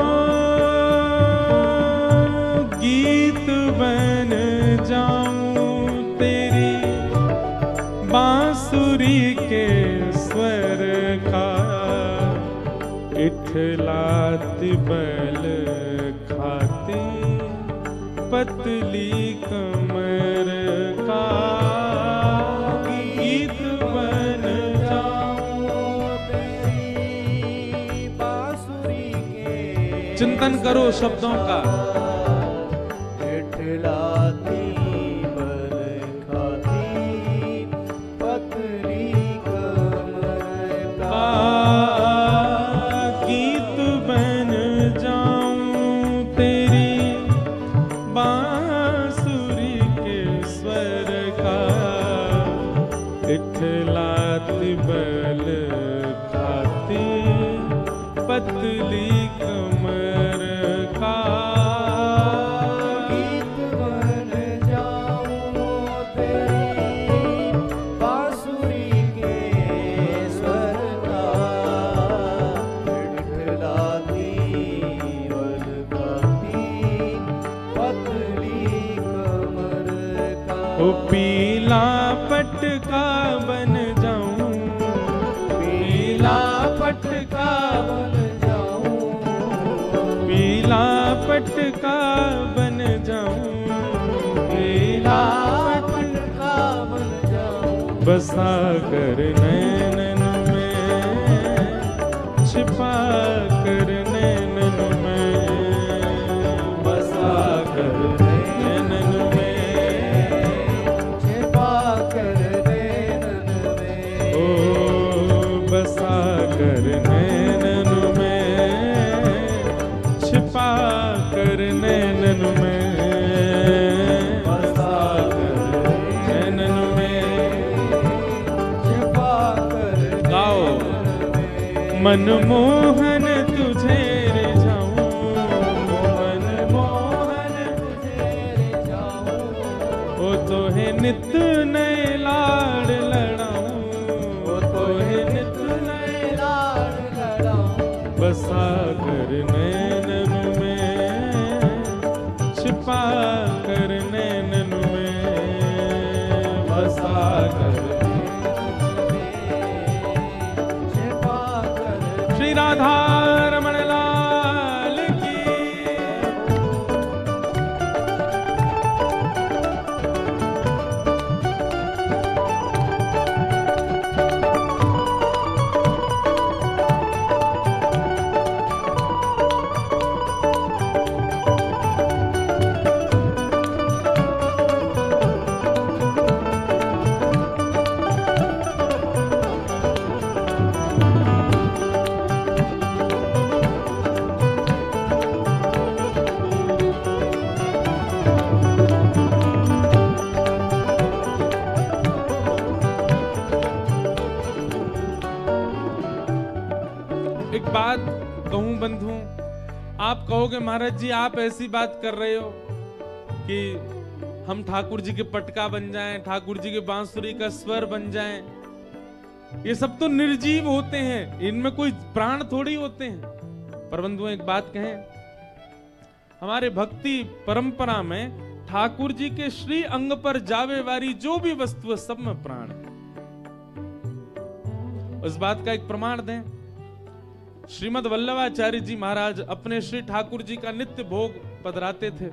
गीत बन जाऊं तेरी बांसुरी के स्वर का, इठलाती बल खाती पतली कमर का, गीत बन जाऊं तेरी बांसुरी के। चिंतन करो शब्दों का। इठलाती बल खाती पतली कमर का, गीत बन जाऊं तेरी बांसुरी के स्वर का, इठलाती बल खाती पतली कमर का, गीत बन जाऊं तेरी बांसुरी के स्वर का, इठलाती बल खाती पतली कमर का। ओ पीला पटका बन जाऊं, पीला पटका बन जाऊं, पीला पटका बन जाऊं, पीला पटका बन जाऊं, बसा कर नैनन में, छिपा कर नैनन मनमोहन तुझे रिझाऊं, मनमोहन तुझे रिझाऊं, ओ तोहे नित नए लाड लड़ाऊं, ओ तोहे नित नए लाड लड़ाऊं, बसा कर नैनन में, छिपा कर नैनन में, बसा कर राधा रमण लाल की। एक बात कहूं बंधु, आप कहोगे महाराज जी आप ऐसी बात कर रहे हो कि हम ठाकुर जी के पटका बन जाएं, ठाकुर जी के बांसुरी का स्वर बन जाएं। ये सब तो निर्जीव होते हैं, इनमें कोई प्राण थोड़ी होते हैं। पर बंधु एक बात कहें, हमारे भक्ति परंपरा में ठाकुर जी के श्री अंग पर जावे वाली जो भी वस्तु है सब में प्राण है। उस बात का एक प्रमाण दें, श्रीमद वल्लभाचार्य जी महाराज अपने श्री ठाकुर जी का नित्य भोग पधराते थे।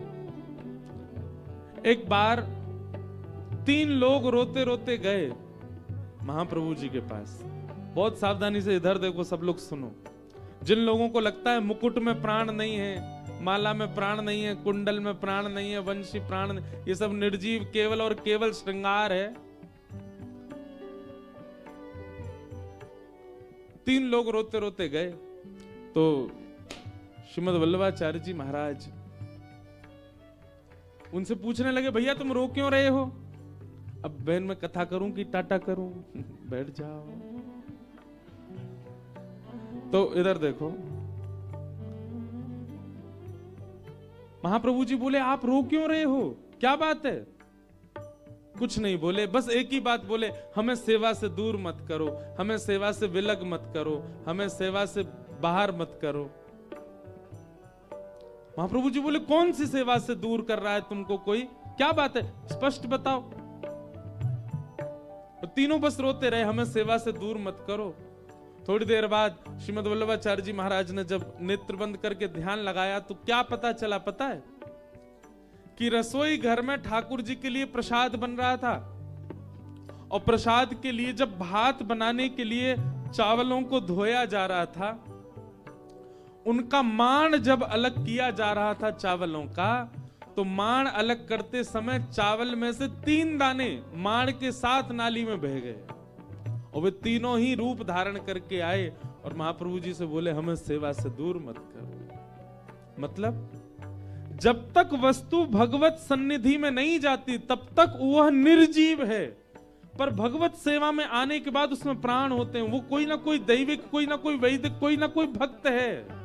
एक बार 3 लोग रोते रोते गए महाप्रभु जी के पास। बहुत सावधानी से इधर देखो, सब लोग सुनो। जिन लोगों को लगता है मुकुट में प्राण नहीं है, माला में प्राण नहीं है, कुंडल में प्राण नहीं है, वंशी प्राण नहीं, ये सब निर्जीव केवल और केवल श्रृंगार है। 3 लोग रोते रोते गए तो श्रीमद वल्लभाचार्य जी महाराज उनसे पूछने लगे, भैया तुम रो क्यों रहे हो? अब बहन मैं कथा करूं कि टाटा करूं? बैठ जाओ। तो इधर देखो, महाप्रभु जी बोले आप रो क्यों रहे हो, क्या बात है? कुछ नहीं बोले, बस एक ही बात बोले, हमें सेवा से दूर मत करो, हमें सेवा से विलग मत करो, हमें सेवा से बाहर मत करो। महाप्रभु जी बोले कौन सी सेवा से दूर कर रहा है तुमको कोई, क्या बात है, स्पष्ट बताओ। तो तीनों बस रोते रहे, हमें सेवा से दूर मत करो। थोड़ी देर बाद श्रीमद वल्लभाचार्य जी महाराज ने जब नेत्र बंद करके ध्यान लगाया तो क्या पता चला पता है? कि रसोई घर में ठाकुर जी के लिए प्रसाद बन रहा था, और प्रसाद के लिए जब भात बनाने के लिए चावलों को धोया जा रहा था, उनका माण जब अलग किया जा रहा था चावलों का, तो माण अलग करते समय चावल में से 3 दाने माण के साथ नाली में बह गए, और वे तीनों ही रूप धारण करके आए और महाप्रभु जी से बोले हमें सेवा से दूर मत करो। मतलब जब तक वस्तु भगवत सन्निधि में नहीं जाती तब तक वह निर्जीव है, पर भगवत सेवा में आने के बाद उसमें प्राण होते हैं। वो कोई ना कोई दैविक, कोई ना कोई वैदिक, कोई ना कोई भक्त है।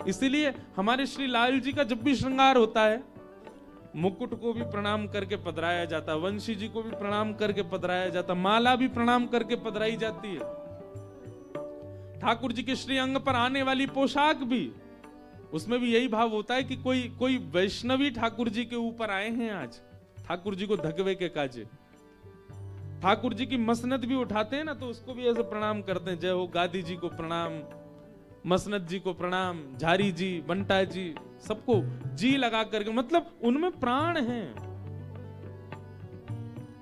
इसीलिए हमारे श्री लाल जी का जब भी श्रृंगार होता है, मुकुट को भी प्रणाम करके पधराया जाता, वंशी जी को भी प्रणाम करके पधराया जाता, माला भी प्रणाम करके पधराई जाती है। ठाकुर जी के श्री अंग पर आने वाली पोशाक भी, उसमें भी यही भाव होता है कि कोई वैष्णवी ठाकुर जी के ऊपर आए हैं आज, ठाकुर जी को धगवे के काजे। ठाकुर जी की मसनद भी उठाते हैं ना, तो उसको भी ऐसे प्रणाम करते हैं, जय हो गादी जी को प्रणाम, मसनद जी को प्रणाम, झारी जी, बंटा जी, सबको जी लगा करके, मतलब उनमें प्राण है।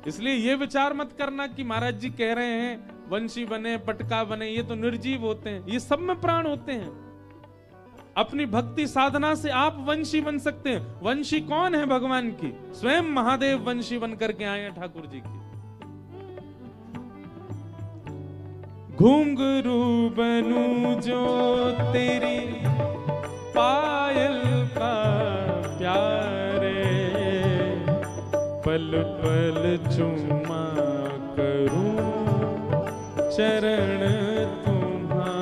इसलिए ये विचार मत करना कि महाराज जी कह रहे हैं वंशी बने, पटका बने, ये तो निर्जीव होते हैं, ये सब में प्राण होते हैं। अपनी भक्ति साधना से आप वंशी बन सकते हैं। वंशी कौन है? भगवान की, स्वयं महादेव वंशी बन करके आए हैं ठाकुर जी की। घुंघरू बनूं जो तेरी पायल का प्यारे, पल पल चूमा करूं चरण तुम्हारे।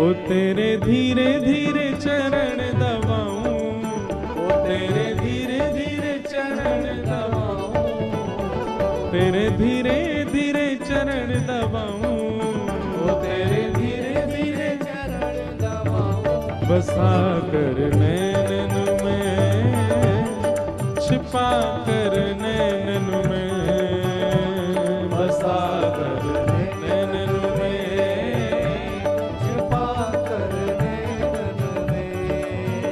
ओ तेरे धीरे धीरे चरण दबाऊं, ओ तेरे धीरे धीरे चरण दबाऊं, तेरे धीरे धीरे चरण दबाऊं, ओ तेरे धीरे धीरे चरण दबाऊं। बसा कर नैनन में, छिपा कर नैनन में, बसा कर नैनन में, छिपा कर नैनन में,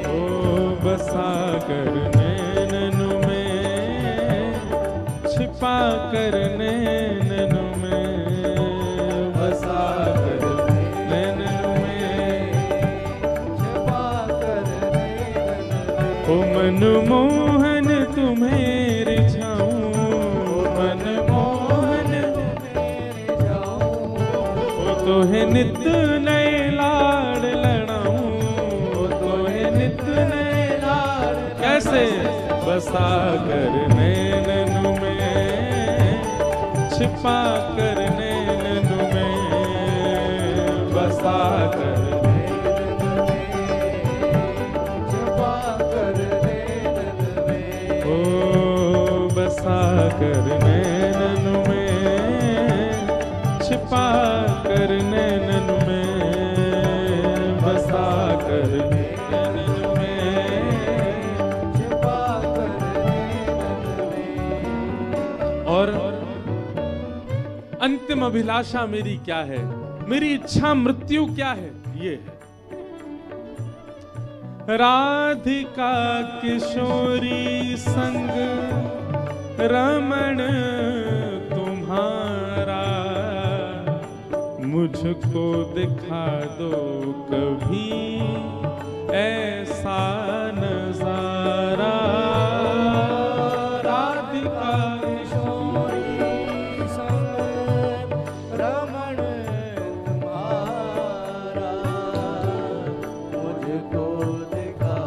ओ बसा कर नैनन में, छिपा कर नैनन में, बसा कर नैनन में, छिपा कर नैनन में। ओ मनमोहन तुम्हें रिझाऊं, मनमोहन तुम्हें रिझाऊं, ओ तोहे नित नए लाड लड़ाऊं, ओ तोहे नित नए लाड। कैसे? बसा कर नैनन में, छिपा कर नैनन में, बसा कर नैनन में, छिपा कर नैनन में, ओ बसा कर नैनन में, छिपा कर नैनन में, बसा कर नैनन में, छिपा कर नैनन में। और अंतिम अभिलाषा मेरी क्या है, मेरी इच्छा मृत्यु क्या है? ये है राधिका किशोरी संग रमण तुम्हारा, मुझको दिखा दो कभी ऐसा नजारा। राधिका किशोरी संग रमण तुम्हारा, मुझको दिखा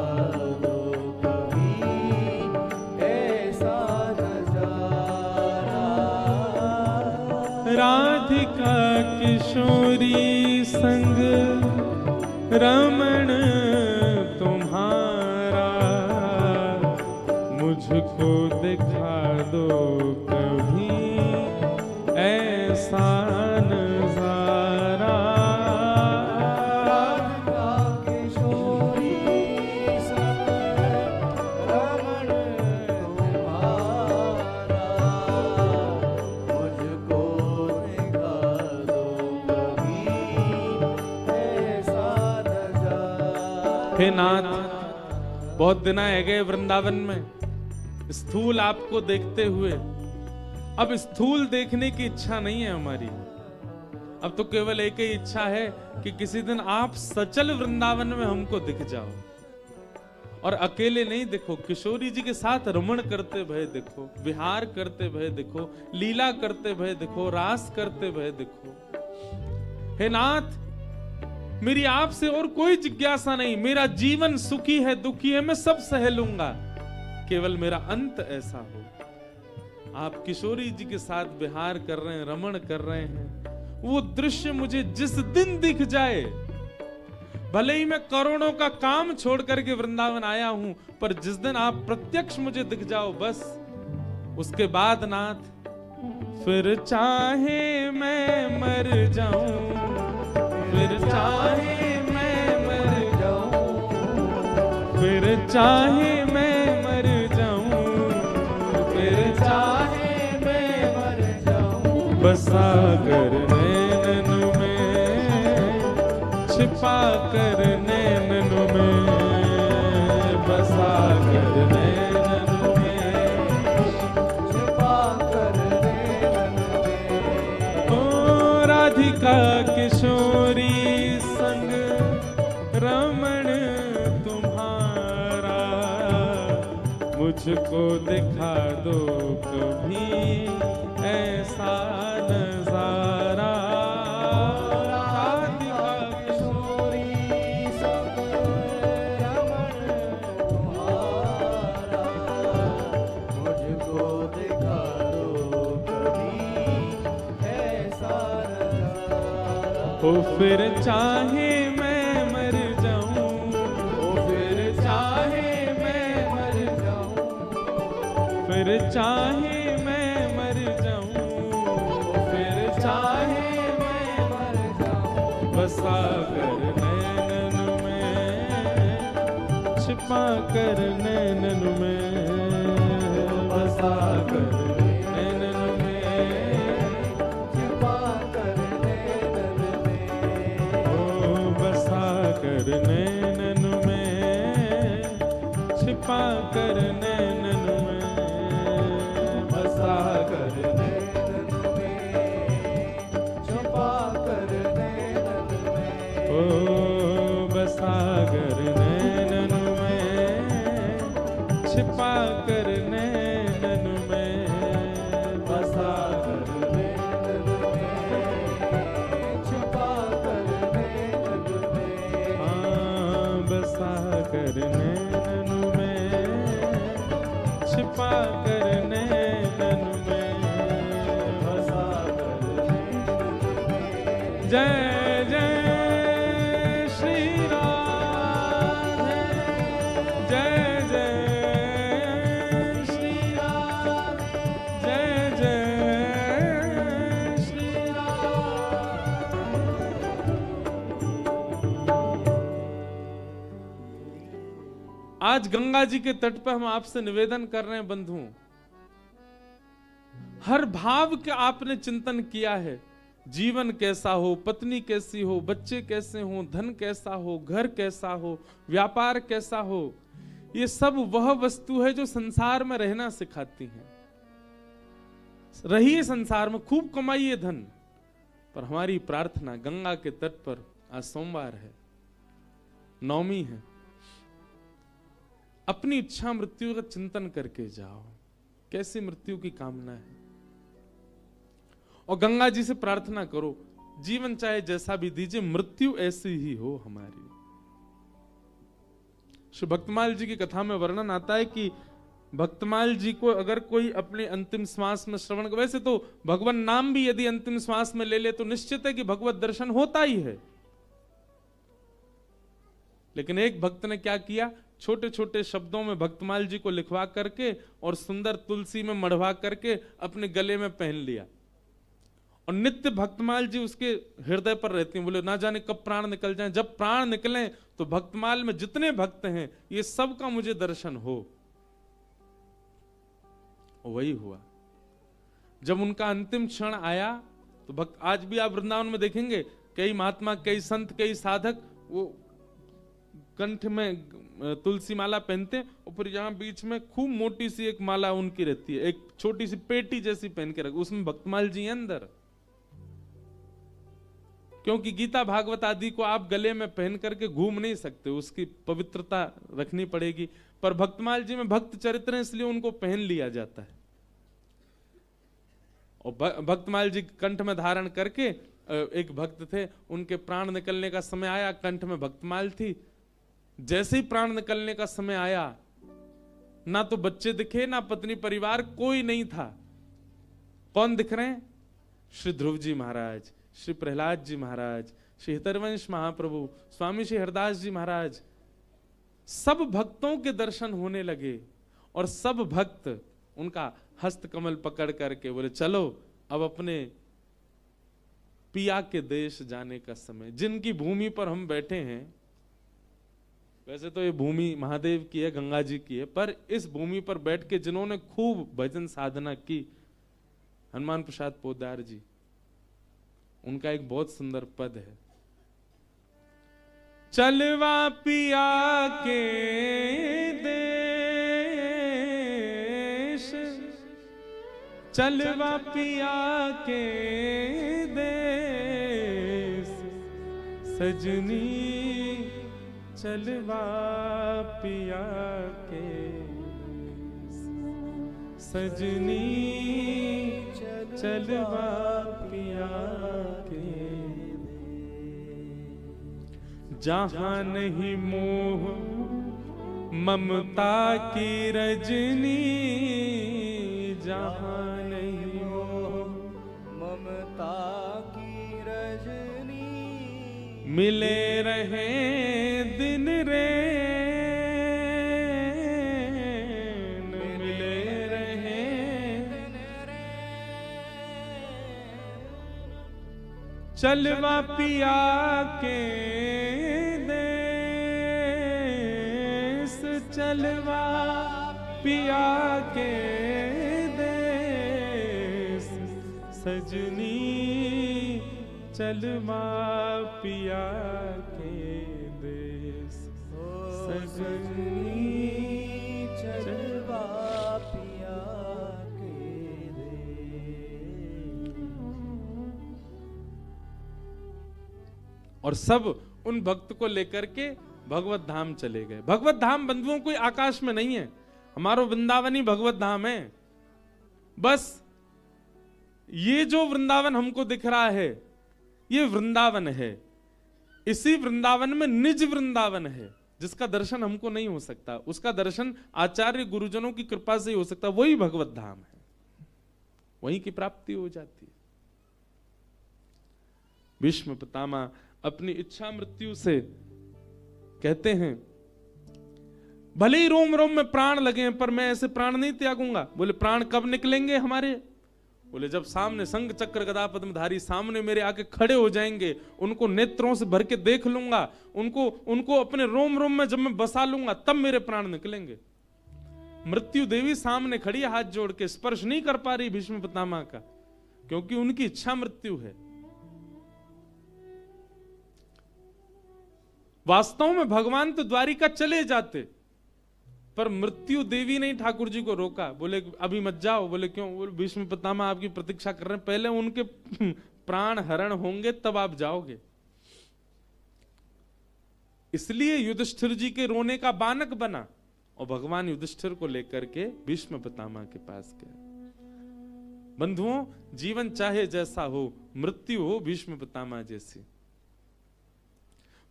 दो कभी ऐसा नजारा। राधिका किशोरी संग रमण तुम्हारा, मुझको दिखा दो कभी ऐसा नजारा। राधिका किशोरी संग रमण तुम्हारा, मुझको दिखा दो कभी ऐसा नजारा। हे नाथ, बहुत दिन आ गए वृंदावन में स्थूल आपको देखते हुए, अब स्थूल देखने की इच्छा नहीं है हमारी। अब तो केवल एक ही इच्छा है कि किसी दिन आप सचल वृंदावन में हमको दिख जाओ, और अकेले नहीं दिखो, किशोरी जी के साथ रमण करते भय दिखो, विहार करते भय दिखो, लीला करते भय दिखो, रास करते भय दिखो। हे नाथ, मेरी आपसे और कोई जिज्ञासा नहीं, मेरा जीवन सुखी है दुखी है मैं सब सह लूंगा, केवल मेरा अंत ऐसा हो। आप किशोरी जी के साथ विहार कर रहे हैं, रमण कर रहे हैं, वो दृश्य मुझे जिस दिन दिख जाए, भले ही मैं करोड़ों का काम छोड़ करके वृंदावन आया हूं, पर जिस दिन आप प्रत्यक्ष मुझे दिख जाओ, बस उसके बाद नाथ, फिर चाहे मैं मर जाऊं, फिर चाहे मैं मर जाऊं, फिर चाहे मैं मर जाऊं, फिर चाहे मैं मर जाऊं, बसा कर नैनन में, छिपा कर नैनन में, बसा कर नैनन में, छिपा कर नैनन में। ओ राधिका किशोरी संग रमण तुम्हारा, मुझको दिखा दो कभी ऐसा नजारा। राधिका किशोरी संग रमण तुम्हारा, मुझको दिखा दो कभी ऐसा नजारा। ओ फिर चाहे मैं फिर चाहे मैं मर जाऊं, फिर चाहे मैं मर जाऊं, बसा कर नैनन में, छिपा कर नैनन में, बसा कर नैनन में, छिपा कर नैनन में, ओ बसा कर नैनन में, छिपा कर नैनन में, बसा कर नैनन में, छिपा कर नैनन में, ओ बसा कर नैनन में, छिपा कर नैनन में, बसा कर नैनन में, छिपा कर नैनन में, हाँ बसा कर नैनन में, छिपा कर नैनन में, बसा कर नैनन में। जय जय श्री राधे, जय जय श्री राधे, जय जय श्री राधे। आज गंगा जी के तट पर हम आपसे निवेदन कर रहे हैं बंधु, हर भाव का आपने चिंतन किया है। जीवन कैसा हो, पत्नी कैसी हो, बच्चे कैसे हो, धन कैसा हो, घर कैसा हो, व्यापार कैसा हो, ये सब वह वस्तु है जो संसार में रहना सिखाती है। रहिए संसार में, खूब कमाइए धन, पर हमारी प्रार्थना गंगा के तट पर, आज सोमवार है, नवमी है, अपनी इच्छा मृत्यु का चिंतन करके जाओ, कैसी मृत्यु की कामना है, और गंगा जी से प्रार्थना करो, जीवन चाहे जैसा भी दीजिए, मृत्यु ऐसी ही हो हमारी। श्री भक्तमाल जी की कथा में वर्णन आता है कि भक्तमाल जी को अगर कोई अपने अंतिम श्वास में श्रवण, वैसे तो भगवान नाम भी यदि अंतिम श्वास में ले ले तो निश्चित है कि भगवत दर्शन होता ही है, लेकिन एक भक्त ने क्या किया, छोटे छोटे शब्दों में भक्तमाल जी को लिखवा करके और सुंदर तुलसी में मढ़वा करके अपने गले में पहन लिया, और नित्य भक्तमाल जी उसके हृदय पर रहती हैं। बोले ना जाने कब प्राण निकल जाए, जब प्राण निकले तो भक्तमाल में जितने भक्त हैं ये सब का मुझे दर्शन हो। और वही हुआ, जब उनका अंतिम क्षण आया तो भक्त, आज भी आप वृंदावन में देखेंगे कई महात्मा, कई संत, कई साधक वो कंठ में तुलसी माला पहनते हैं और फिर यहाँ बीच में खूब मोटी सी एक माला उनकी रहती है, एक छोटी सी पेटी जैसी पहन के रख, उसमें भक्तमाल जी हैं अंदर। क्योंकि गीता भागवत आदि को आप गले में पहन करके घूम नहीं सकते, उसकी पवित्रता रखनी पड़ेगी, पर भक्तमाल जी में भक्त चरित्र है इसलिए उनको पहन लिया जाता है। और भक्तमाल जी कंठ में धारण करके, एक भक्त थे उनके प्राण निकलने का समय आया, कंठ में भक्तमाल थी, जैसे ही प्राण निकलने का समय आया, ना तो बच्चे दिखे ना पत्नी परिवार, कोई नहीं था। कौन दिख रहे हैं? श्री ध्रुव जी महाराज, श्री प्रहलाद जी महाराज, श्री हितरवंश महाप्रभु, स्वामी श्री हरदास जी महाराज, सब भक्तों के दर्शन होने लगे और सब भक्त उनका हस्त कमल पकड़ करके बोले चलो अब अपने पिया के देश जाने का समय। जिनकी भूमि पर हम बैठे हैं, वैसे तो ये भूमि महादेव की है, गंगा जी की है, पर इस भूमि पर बैठ के जिन्होंने खूब भजन साधना की, हनुमान प्रसाद पोद्दार जी, उनका एक बहुत सुंदर पद है, चलवा पिया के देश, चलवा पिया के देश, सजनी चलवा पिया के, सजनी चलवा पिया के, जहां नहीं मोह ममता की रजनी, जहां नहीं मोह ममता की रजनी, मिले रहे दिन रैन, मिले रहे चलवा पिया के देश, चलवा पिया के देश, सजनी चलवा पिया के देश, सजनी चलवा पिया के देश। और सब उन भक्त को लेकर के भगवत धाम चले गए। भगवत धाम बंधुओं कोई आकाश में नहीं है, हमारो वृंदावन ही भगवत धाम है। बस ये जो वृंदावन हमको दिख रहा है ये वृंदावन है। इसी वृंदावन में निज वृंदावन है जिसका दर्शन हमको नहीं हो सकता, उसका दर्शन आचार्य गुरुजनों की कृपा से ही हो सकता, वही भगवत धाम है, वहीं की प्राप्ति हो जाती है। भीष्म पितामह अपनी इच्छा मृत्यु से कहते हैं भले ही रोम रोम में प्राण लगे पर मैं ऐसे प्राण नहीं त्यागूंगा। बोले प्राण कब निकलेंगे हमारे? बोले जब सामने संग चक्र गदा पद्मधारी सामने मेरे आके खड़े हो जाएंगे, उनको नेत्रों से भर के देख लूंगा, उनको अपने रोम रोम में जब मैं बसा लूंगा तब मेरे प्राण निकलेंगे। मृत्यु देवी सामने खड़ी है, हाथ जोड़ के स्पर्श नहीं कर पा रही भीष्म पितामह का, क्योंकि उनकी इच्छा मृत्यु है। वास्तव में भगवान तो द्वारिका चले जाते, पर मृत्यु देवी ने ठाकुर जी को रोका। बोले अभी मत जाओ। बोले क्यों? बोले भीष्म पितामह आपकी प्रतीक्षा कर रहे हैं, पहले उनके प्राण हरण होंगे तब आप जाओगे। इसलिए युधिष्ठिर जी के रोने का बानक बना और भगवान युधिष्ठिर को लेकर के भीष्म पितामह के पास गए। बंधुओं, जीवन चाहे जैसा हो, मृत्यु हो भीष्म पितामह जैसी।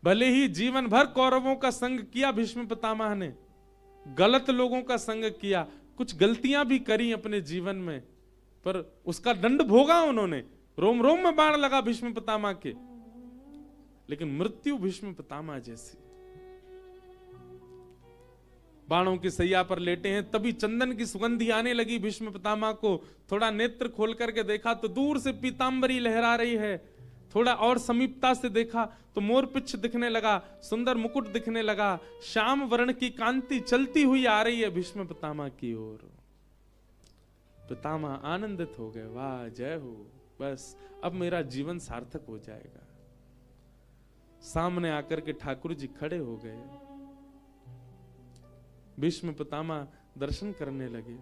भले ही जीवन भर कौरवों का संग किया भीष्म पितामह ने, गलत लोगों का संग किया, कुछ गलतियां भी करी अपने जीवन में, पर उसका दंड भोगा उन्होंने। रोम रोम में बाण लगा भीष्म पितामह के, लेकिन मृत्यु भीष्म पितामह जैसी। बाणों की सैया पर लेटे हैं, तभी चंदन की सुगंधी आने लगी भीष्म पितामह को। थोड़ा नेत्र खोल करके देखा तो दूर से पीतांबरी लहरा रही है, थोड़ा और समीपता से देखा तो मोरपिच्छ दिखने लगा, सुंदर मुकुट दिखने लगा, श्याम वर्ण की कांति चलती हुई आ रही है भीष्म पितामह की ओर। पितामह आनंदित हो गए, वाह जय हो, बस अब मेरा जीवन सार्थक हो जाएगा। सामने आकर के ठाकुर जी खड़े हो गए। भीष्म पितामह दर्शन करने लगे।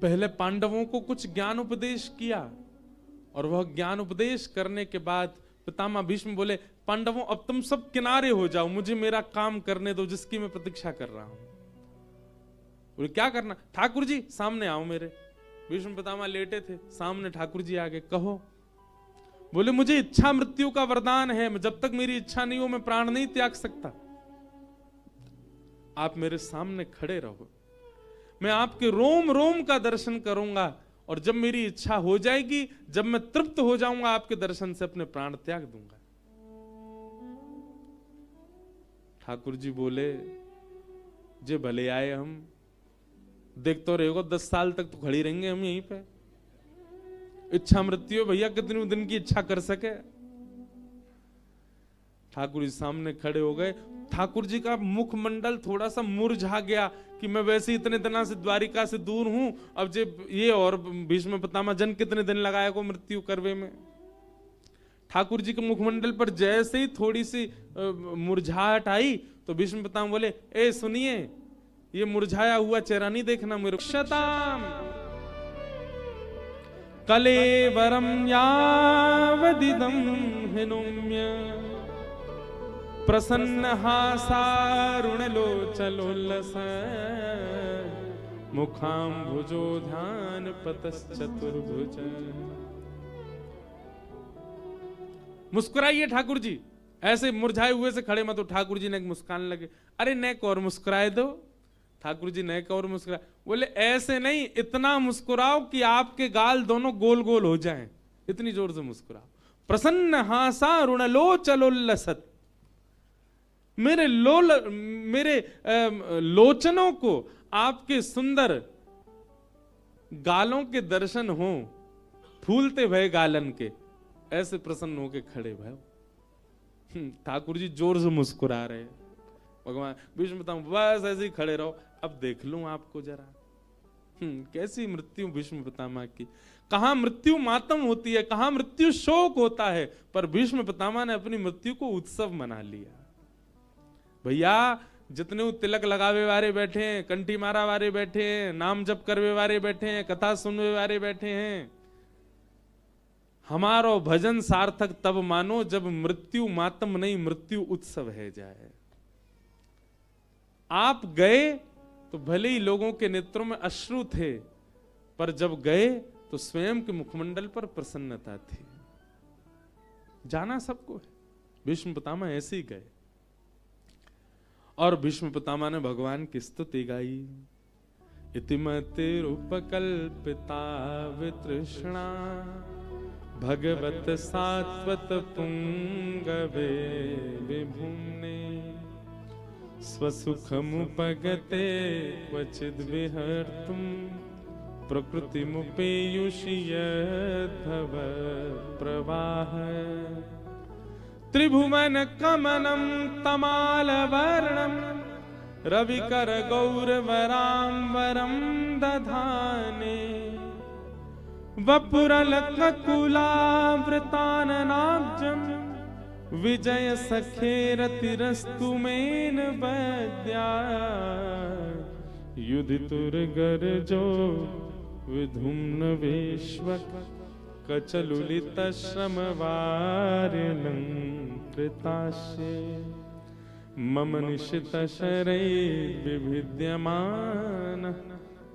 पहले पांडवों को कुछ ज्ञान उपदेश किया और वह ज्ञान उपदेश करने के बाद पितामह भीष्म बोले पांडवों अब तुम सब किनारे हो जाओ, मुझे मेरा काम करने दो जिसकी मैं प्रतीक्षा कर रहा हूं। बोले क्या करना? ठाकुर जी सामने आओ मेरे। भीष्म पितामह लेटे थे, सामने ठाकुर जी आगे, कहो। बोले मुझे इच्छा मृत्यु का वरदान है, जब तक मेरी इच्छा नहीं हो मैं प्राण नहीं त्याग सकता। आप मेरे सामने खड़े रहो, मैं आपके रोम रोम का दर्शन करूंगा और जब मेरी इच्छा हो जाएगी, जब मैं तृप्त हो जाऊंगा आपके दर्शन से, अपने प्राण त्याग दूंगा। ठाकुर जी बोले जे भले आए हम, देख तो रहे 10 साल तक तो खड़ी रहेंगे हम यहीं पे। इच्छा मृत्यु भैया कितने दिन की इच्छा कर सके। ठाकुर जी सामने खड़े हो गए। ठाकुर जी का मुखमंडल थोड़ा सा मुरझा गया कि मैं वैसे इतने दिनों से द्वारिका से दूर हूं, अब जे ये और भीष्म पितामह जन कितने दिन लगाए को मृत्यु करवे में। ठाकुर जी के मुखमंडल पर जैसे ही थोड़ी सी मुरझाहट आई तो भीष्म पितामह बोले ए सुनिए, ये मुरझाया हुआ चेहरा नहीं देखना मेरे। क्षताम कलेवरम यावदिदं हिनुम्य प्रसन्न हासारुणलोचलोल्लस मुखाम्भुजो ध्यान पतश्चतुर्भुज। मुस्कुराइए ठाकुर जी, ऐसे मुरझाए हुए से खड़े मत हो। ठाकुर जी ने मुस्कान लगे, अरे नेक और मुस्कुराए दो। ठाकुर जी नेक और मुस्कुराए, बोले ऐसे नहीं, इतना मुस्कुराओ कि आपके गाल दोनों गोल गोल हो जाएं, इतनी जोर से मुस्कुराओ। प्रसन्न हासारुणलोचलोल्लसत्, मेरे लोचनों को आपके सुंदर गालों के दर्शन हो फूलते भय गालन के, ऐसे प्रसन्न होके खड़े भाई। ठाकुर जी जोर से मुस्कुरा रहे हैं। भगवान भीष्म पितामह बस ऐसे ही खड़े रहो, अब देख लूं आपको जरा। कैसी मृत्यु भीष्म पितामह की। कहां मृत्यु मातम होती है, कहां मृत्यु शोक होता है, पर भीष्म पितामह ने अपनी मृत्यु को उत्सव मना लिया। भैया जितने तिलक लगावे वाले बैठे हैं, कंठी मारा वाले बैठे हैं, नाम जप करवे वाले बैठे हैं, कथा सुनवे वाले बैठे हैं, हमारो भजन सार्थक तब मानो जब मृत्यु मातम नहीं मृत्यु उत्सव है जाए। आप गए तो भले ही लोगों के नेत्रों में अश्रु थे, पर जब गए तो स्वयं के मुखमंडल पर प्रसन्नता थी। जाना सबको है, भीष्म पितामह ऐसे ही गए। और भीष्म पितामह ने भगवान की स्तुति गाई। इतिमतिरुपकल्पिता वितृष्णा भगवत सात्वत पुंगवे विभुम्ने स्वसुखमुपगते क्वचिद् विहर्तुं प्रकृतिमुपेयुषि यद्भव प्रवाह त्रिभुवन कमनं तमालवर्णं रविकर गौरवराम्बरं दधाने वपुरलककुलावृताननाब्जं विजय सखेरतिरस्तु मेन वैद्या युधितुर्गर्जो विधुम्न वेश्वक कचलुलितश्रमवार्यलङ्कृतास्ये मम निशितशरैर्विभिद्यमानः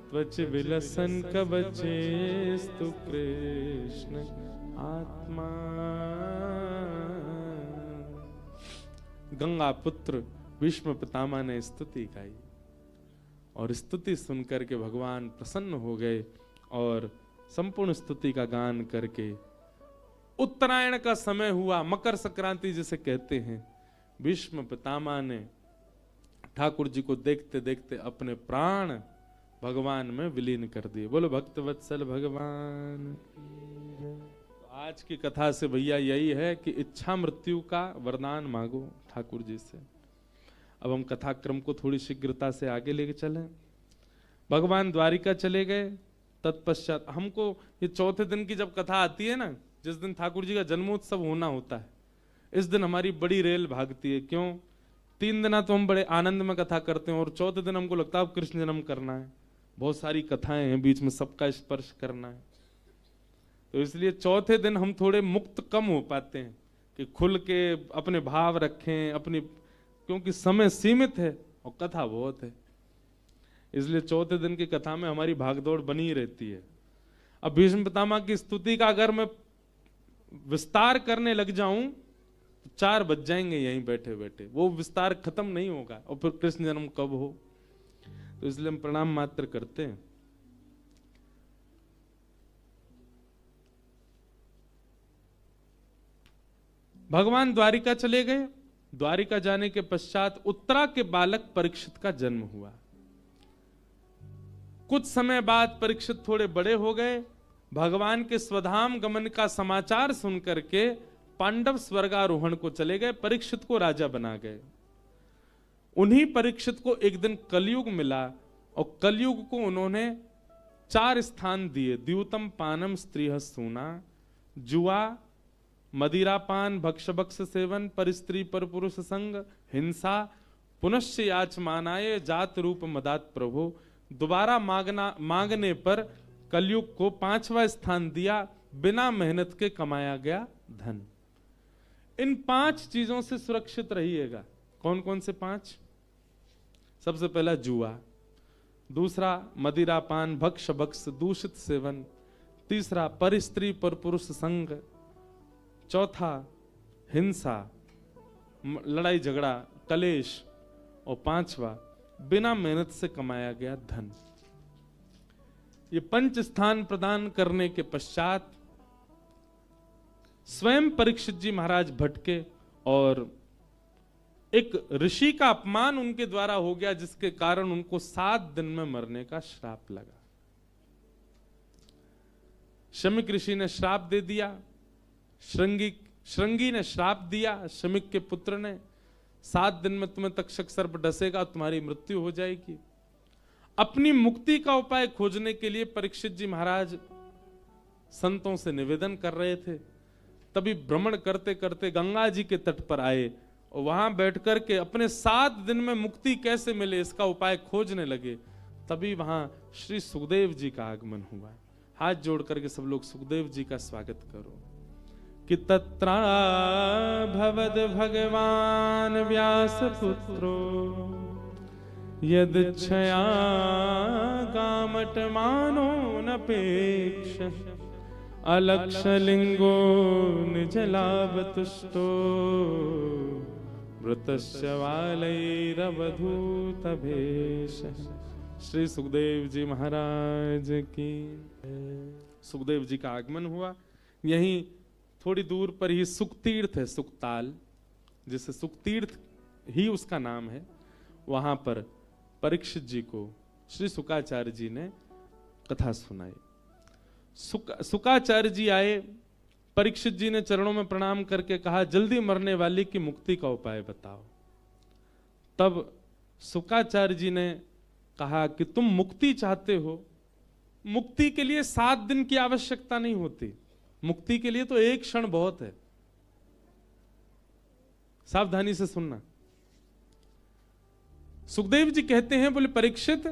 त्वच विलसन् कवचेस्तु कृष्ण आत्मा। गंगा पुत्र भीष्म पितामह ने स्तुति गाई और स्तुति सुनकर के भगवान प्रसन्न हो गए और संपूर्ण स्तुति का गान करके उत्तरायण का समय हुआ, मकर संक्रांति जिसे कहते हैं, भीष्म पितामह ने ठाकुर जी को देखते देखते अपने प्राण भगवान में विलीन कर दिए। बोलो भक्त वत्सल भगवान। आज की कथा से भैया यही है कि इच्छा मृत्यु का वरदान मांगो ठाकुर जी से। अब हम कथा क्रम को थोड़ी शीघ्रता से आगे लेके चले। भगवान द्वारिका चले गए। तत्पश्चात हमको ये चौथे दिन की जब कथा आती है ना, जिस दिन ठाकुर जी का जन्मोत्सव होना होता है, इस दिन हमारी बड़ी रेल भागती है। क्यों? 3 दिन तो हम बड़े आनंद में कथा करते हैं और चौथे दिन हमको लगता है अब कृष्ण जन्म करना है, बहुत सारी कथाएं हैं बीच में, सबका स्पर्श करना है। तो इसलिए चौथे दिन हम थोड़े मुक्त कम हो पाते हैं कि खुल के अपने भाव रखें अपनी, क्योंकि समय सीमित है और कथा बहुत है। इसलिए चौथे दिन की कथा में हमारी भागदौड़ बनी रहती है। अब भीष्म पितामह की स्तुति का अगर मैं विस्तार करने लग जाऊं तो 4 बज जाएंगे यहीं बैठे बैठे, वो विस्तार खत्म नहीं होगा और फिर कृष्ण जन्म कब हो। तो इसलिए हम प्रणाम मात्र करते हैं। भगवान द्वारिका चले गए। द्वारिका जाने के पश्चात उत्तरा के बालक परीक्षित का जन्म हुआ। कुछ समय बाद परीक्षित थोड़े बड़े हो गए। भगवान के स्वधाम गमन का समाचार सुनकर के पांडव स्वर्गारोहण को चले गए, परीक्षित को राजा बना गए। उन्हीं परीक्षित को एक दिन कलयुग मिला और कलयुग को उन्होंने 4 स्थान दिए। द्यूतम पानम स्त्रीह सूना, जुआ, मदिरापान, भक्ष सेवन, परिस्त्री पर पुरुष संग, हिंसा, पुनश्च याचमानाय जात रूप मदात प्रभो। दोबारा मांगने पर कलयुग को 5वां स्थान दिया, बिना मेहनत के कमाया गया धन। इन 5 चीजों से सुरक्षित रहिएगा। कौन कौन से 5? सबसे पहला जुआ, दूसरा मदिरापान, भक्ष दूषित सेवन, तीसरा परिस्त्री पर पुरुष संग, चौथा हिंसा, लड़ाई झगड़ा, कलेश, और 5वां बिना मेहनत से कमाया गया धन। ये 5 स्थान प्रदान करने के पश्चात स्वयं परीक्षित जी महाराज भटके और एक ऋषि का अपमान उनके द्वारा हो गया, जिसके कारण उनको 7 दिन में मरने का श्राप लगा। शमिक ऋषि ने श्राप दे दिया, श्रृंगी ने श्राप दिया शमिक के पुत्र ने, 7 दिन में तुम्हें तक्षक सर्प डसेगा, तुम्हारी मृत्यु हो जाएगी। अपनी मुक्ति का उपाय खोजने के लिए परीक्षित जी महाराज संतों से निवेदन कर रहे थे। तभी भ्रमण करते करते गंगा जी के तट पर आए और वहां बैठ कर के अपने 7 दिन में मुक्ति कैसे मिले इसका उपाय खोजने लगे। तभी वहां श्री सुखदेव जी का आगमन हुआ। हाथ जोड़ करके सब लोग सुखदेव जी का स्वागत करो। कि तत्रा भवद भगवान व्यास पुत्रो यदच्छया गामटमानो नपेक्ष अलक्षलिंगो निजलाभतुष्टो मृतस्य वालैरवधूतभेश। श्री सुखदेव जी महाराज की। सुखदेव जी का आगमन हुआ। यहीं थोड़ी दूर पर ही सुखतीर्थ है, सुखताल, जिसे सुखतीर्थ ही उसका नाम है। वहां पर परीक्षित जी को श्री शुकाचार्य जी ने कथा सुनाई। शुकाचार्य जी आए, परीक्षित जी ने चरणों में प्रणाम करके कहा, जल्दी मरने वाली की मुक्ति का उपाय बताओ। तब शुकाचार्य जी ने कहा कि तुम मुक्ति चाहते हो, मुक्ति के लिए 7 दिन की आवश्यकता नहीं होती, मुक्ति के लिए तो 1 क्षण बहुत है। सावधानी से सुनना। सुखदेव जी कहते हैं, बोले परीक्षित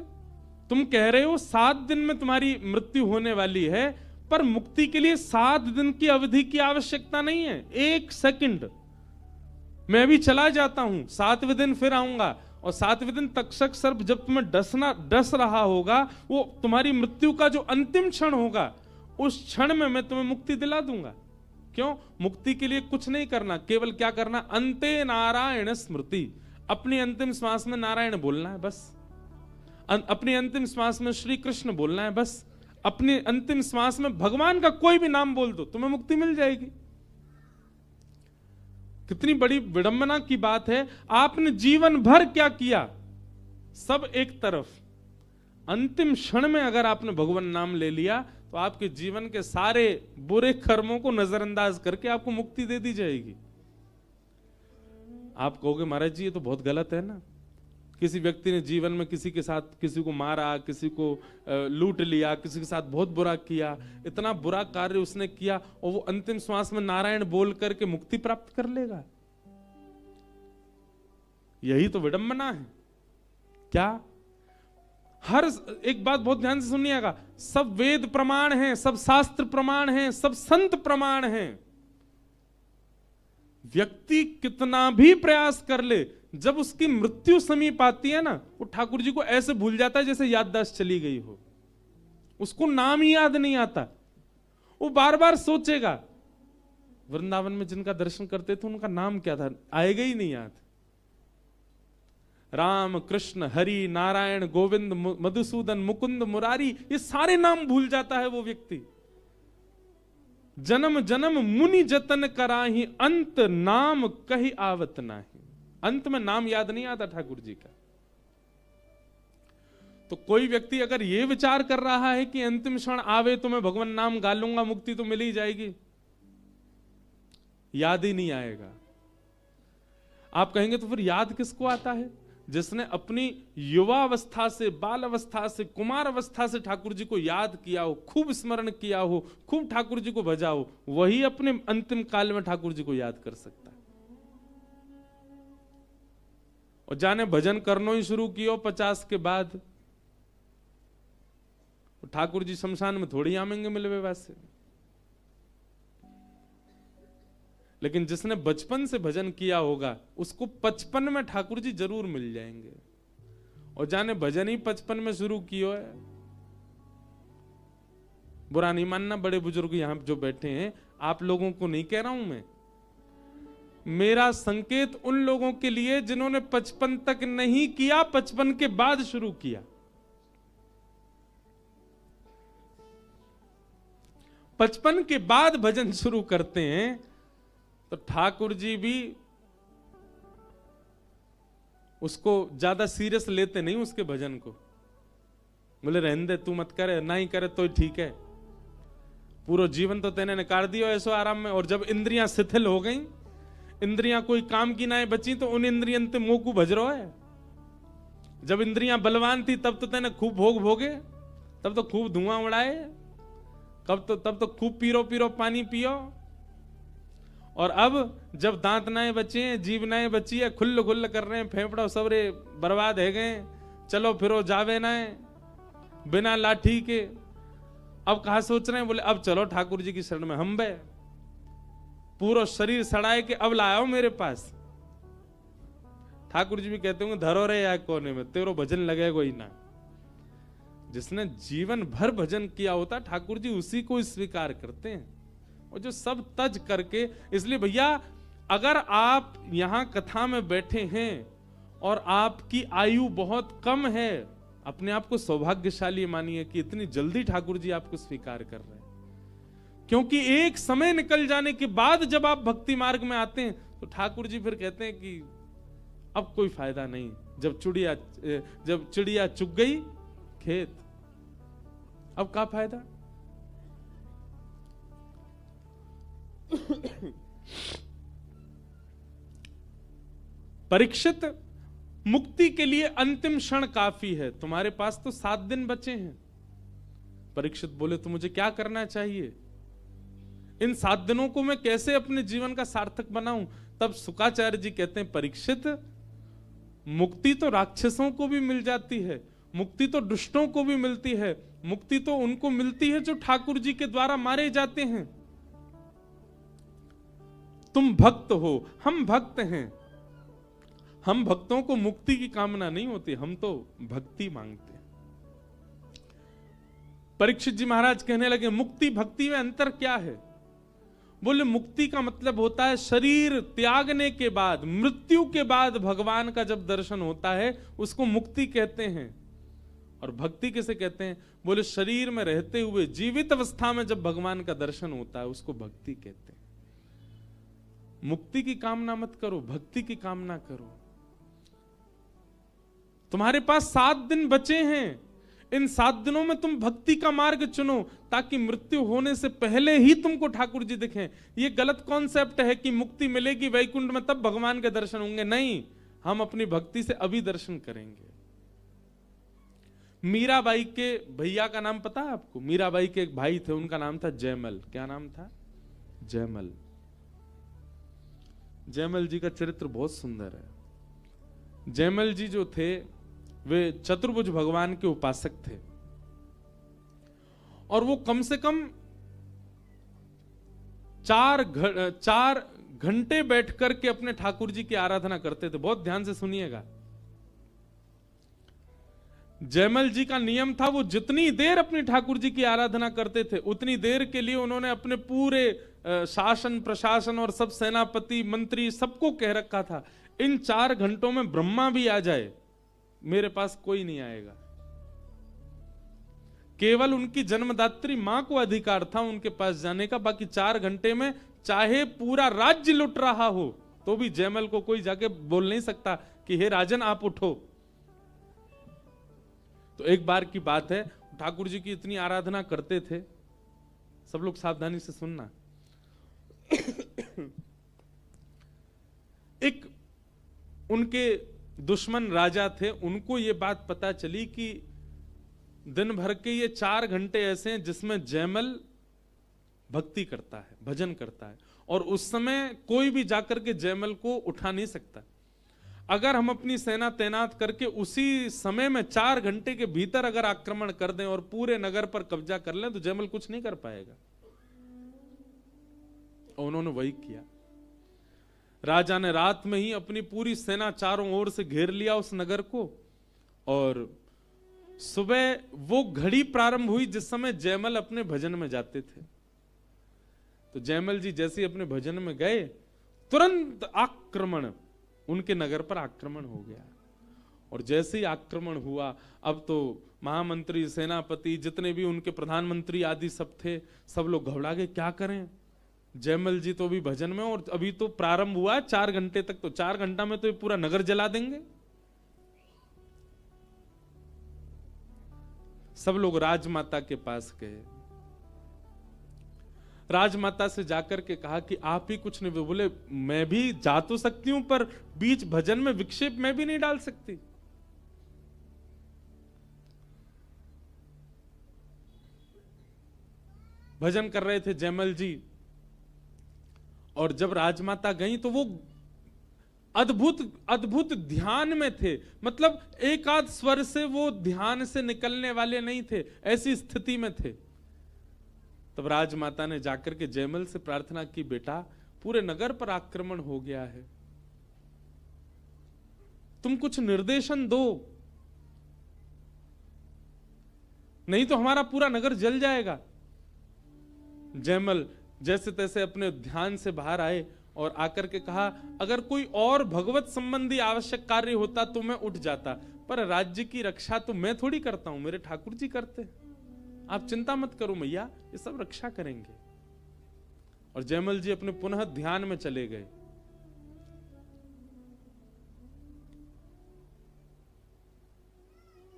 तुम कह रहे हो 7 दिन में तुम्हारी मृत्यु होने वाली है, पर मुक्ति के लिए 7 दिन की अवधि की आवश्यकता नहीं है, 1 सेकंड मैं भी चला जाता हूं, 7वें दिन फिर आऊंगा और 7वें दिन तक्षक सर्प जब तुम्हें डस रहा होगा, वो तुम्हारी मृत्यु का जो अंतिम क्षण होगा, उस क्षण में मैं तुम्हें मुक्ति दिला दूंगा। क्यों? मुक्ति के लिए कुछ नहीं करना, केवल क्या करना, अंते नारायण स्मृति, अपनी अंतिम श्वास में नारायण बोलना है बस, अपनी अंतिम श्वास में श्री कृष्ण बोलना है बस, अपनी अंतिम श्वास में भगवान का कोई भी नाम बोल दो, तुम्हें मुक्ति मिल जाएगी। कितनी बड़ी विडंबना की बात है। आपने जीवन भर क्या किया, सब एक तरफ, अंतिम क्षण में अगर आपने भगवान नाम ले लिया तो आपके जीवन के सारे बुरे कर्मों को नजरअंदाज करके आपको मुक्ति दे दी जाएगी। आप कहोगे महाराज जी ये तो बहुत गलत है ना, किसी व्यक्ति ने जीवन में किसी के साथ किसी को मारा, किसी को लूट लिया, किसी के साथ बहुत बुरा किया, इतना बुरा कार्य उसने किया और वो अंतिम श्वास में नारायण बोल करके मुक्ति प्राप्त कर लेगा। यही तो विडंबना है। क्या? हर एक बात बहुत ध्यान से सुनिएगा, सब वेद प्रमाण हैं, सब शास्त्र प्रमाण हैं, सब संत प्रमाण हैं। व्यक्ति कितना भी प्रयास कर ले, जब उसकी मृत्यु समीप आती है ना, वो ठाकुर जी को ऐसे भूल जाता है जैसे याददाश्त चली गई हो, उसको नाम ही याद नहीं आता। वो बार बार सोचेगा, वृंदावन में जिनका दर्शन करते थे उनका नाम क्या था, आएगा ही नहीं याद। राम कृष्ण हरि नारायण गोविंद मधुसूदन मुकुंद मुरारी, ये सारे नाम भूल जाता है वो व्यक्ति। जन्म जन्म मुनि जतन कराही, अंत नाम कही आवत नाही। अंत में नाम याद नहीं आता ठाकुर जी का। तो कोई व्यक्ति अगर यह विचार कर रहा है कि अंतिम क्षण आवे तो मैं भगवान नाम गा लूंगा, मुक्ति तो मिल ही जाएगी, याद ही नहीं आएगा। आप कहेंगे तो फिर याद किसको आता है? जिसने अपनी युवावस्था से, बाल अवस्था से, कुमार अवस्था से ठाकुर जी को याद किया हो, खूब स्मरण किया हो, खूब ठाकुर जी को भजा हो, वही अपने अंतिम काल में ठाकुर जी को याद कर सकता है। और जाने भजन करना ही शुरू किया 50 के बाद, ठाकुर जी शमशान में थोड़ी आमेंगे मिलवे वैसे। लेकिन जिसने बचपन से भजन किया होगा उसको 55 में ठाकुर जी जरूर मिल जाएंगे। और जाने भजन ही 55 में शुरू किया है। बुरा नहीं मानना, बड़े बुजुर्ग यहां जो बैठे हैं, आप लोगों को नहीं कह रहा हूं मैं, मेरा संकेत उन लोगों के लिए जिन्होंने 55 तक नहीं किया, 55 के बाद शुरू किया। 55 के बाद भजन शुरू करते हैं तो ठाकुर जी भी उसको ज्यादा सीरियस लेते नहीं, उसके भजन को। बोले रहने दे, तू मत करे, ना ही करे तो ठीक है। पूरा जीवन तो तेने निकाल दिया ऐसो आराम में, और जब इंद्रियां शिथिल हो गई, इंद्रियां कोई काम की ना बची, तो उन इंद्रियन ते मोह को भज रहा है। जब इंद्रियां बलवान थी तब तो तेने खूब भोग भोगे, तब तो खूब धुआं उड़ाए, तब तो खूब पीरो पीरो पानी पियो। और अब जब दांत नाए बचे हैं, जीभ नाए बची है, खुल्ल खुल्ल कर रहे हैं, फेफड़ा सबरे बर्बाद है गए, चलो फिरो जावे नाए बिना लाठी के। अब कहा सोच रहे हैं, बोले अब चलो ठाकुर जी की शरण में हम बे, पूरा शरीर सड़ाए के अब लाओ मेरे पास। ठाकुर जी भी कहते होंगे धरो रे या कोने में, तेरो भजन लगेगा ही ना। जिसने जीवन भर भजन किया होता ठाकुर जी उसी को स्वीकार करते हैं, और जो सब तज करके। इसलिए भैया अगर आप यहां कथा में बैठे हैं और आपकी आयु बहुत कम है, अपने आप को सौभाग्यशाली मानिए कि इतनी जल्दी ठाकुर जी आपको स्वीकार कर रहे हैं। क्योंकि एक समय निकल जाने के बाद जब आप भक्ति मार्ग में आते हैं तो ठाकुर जी फिर कहते हैं कि अब कोई फायदा नहीं, जब चिड़िया चुग गई खेत, अब क्या फायदा। परीक्षित, मुक्ति के लिए अंतिम क्षण काफी है, तुम्हारे पास तो 7 दिन बचे हैं। परीक्षित बोले तो मुझे क्या करना चाहिए, इन 7 दिनों को मैं कैसे अपने जीवन का सार्थक बनाऊं। तब शुकाचार्य जी कहते हैं परीक्षित, मुक्ति तो राक्षसों को भी मिल जाती है, मुक्ति तो दुष्टों को भी मिलती है, मुक्ति तो उनको मिलती है जो ठाकुर जी के द्वारा मारे जाते हैं। तुम भक्त हो, हम भक्त हैं, हम भक्तों को मुक्ति की कामना नहीं होती, हम तो भक्ति मांगते हैं। परीक्षित जी महाराज कहने लगे मुक्ति भक्ति में अंतर क्या है। बोले मुक्ति का मतलब होता है शरीर त्यागने के बाद, मृत्यु के बाद भगवान का जब दर्शन होता है उसको मुक्ति कहते हैं। और भक्ति किसे कहते हैं, बोले शरीर में रहते हुए जीवित अवस्था में जब भगवान का दर्शन होता है उसको भक्ति कहते हैं। मुक्ति की कामना मत करो, भक्ति की कामना करो। तुम्हारे पास 7 दिन बचे हैं, इन 7 दिनों में तुम भक्ति का मार्ग चुनो ताकि मृत्यु होने से पहले ही तुमको ठाकुर जी दिखें। ये गलत कॉन्सेप्ट है कि मुक्ति मिलेगी वैकुंठ में तब भगवान के दर्शन होंगे, नहीं, हम अपनी भक्ति से अभी दर्शन करेंगे। मीराबाई के भैया का नाम पता है आपको, मीराबाई के एक भाई थे, उनका नाम था जयमल। क्या नाम था, जयमल। जयमल जी का चरित्र बहुत सुंदर है। जयमल जी जो थे वे चतुर्भुज भगवान के उपासक थे, और वो कम से कम 4 घंटे बैठ करके अपने ठाकुर जी की आराधना करते थे। बहुत ध्यान से सुनिएगा। जयमल जी का नियम था वो जितनी देर अपने ठाकुर जी की आराधना करते थे उतनी देर के लिए उन्होंने अपने पूरे शासन प्रशासन और सब सेनापति मंत्री सबको कह रखा था, इन 4 घंटों में ब्रह्मा भी आ जाए मेरे पास कोई नहीं आएगा। केवल उनकी जन्मदात्री मां को अधिकार था उनके पास जाने का, बाकी 4 घंटे में चाहे पूरा राज्य लुट रहा हो तो भी जयमल को कोई जाके बोल नहीं सकता कि हे राजन आप उठो। तो एक बार की बात है, ठाकुर जी की इतनी आराधना करते थे, सब लोग सावधानी से सुनना। एक उनके दुश्मन राजा थे, उनको ये बात पता चली कि दिन भर के ये 4 घंटे ऐसे हैं जिसमें जयमल भक्ति करता है, भजन करता है, और उस समय कोई भी जाकर के जयमल को उठा नहीं सकता। अगर हम अपनी सेना तैनात करके उसी समय में 4 घंटे के भीतर अगर आक्रमण कर दें और पूरे नगर पर कब्जा कर लें तो जयमल कुछ नहीं कर पाएगा। और उन्होंने वही किया। राजा ने रात में ही अपनी पूरी सेना चारों ओर से घेर लिया उस नगर को, और सुबह वो घड़ी प्रारंभ हुई जिस समय जयमल अपने भजन में जाते थे। तो जयमल जी जैसे ही अपने भजन में गए तुरंत आक्रमण, उनके नगर पर आक्रमण हो गया। और जैसे ही आक्रमण हुआ, अब तो महामंत्री सेनापति जितने भी उनके प्रधानमंत्री आदि सब थे, सब लोग घबरा गए, क्या करें। जयमल जी तो अभी भजन में, और अभी तो प्रारंभ हुआ 4 घंटे तक, तो 4 घंटा में तो ये पूरा नगर जला देंगे। सब लोग राजमाता के पास गए। राजमाता से जाकर के कहा कि आप ही कुछ नहीं। बोले मैं भी जा तो सकती हूं पर बीच भजन में विक्षेप मैं भी नहीं डाल सकती। भजन कर रहे थे जयमल जी, और जब राजमाता गई तो वो अद्भुत अद्भुत ध्यान में थे। मतलब एक आध स्वर से वो ध्यान से निकलने वाले नहीं थे, ऐसी स्थिति में थे। तब राजमाता ने जाकर के जयमल से प्रार्थना की, बेटा पूरे नगर पर आक्रमण हो गया है, तुम कुछ निर्देशन दो, नहीं तो हमारा पूरा नगर जल जाएगा। जयमल जैसे तैसे अपने ध्यान से बाहर आए और आकर के कहा, अगर कोई और भगवत संबंधी आवश्यक कार्य होता तो मैं उठ जाता, पर राज्य की रक्षा तो मैं थोड़ी करता हूं, मेरे ठाकुर जी करते। आप चिंता मत करो मैया, ये सब रक्षा करेंगे। और जयमल जी अपने पुनः ध्यान में चले गए।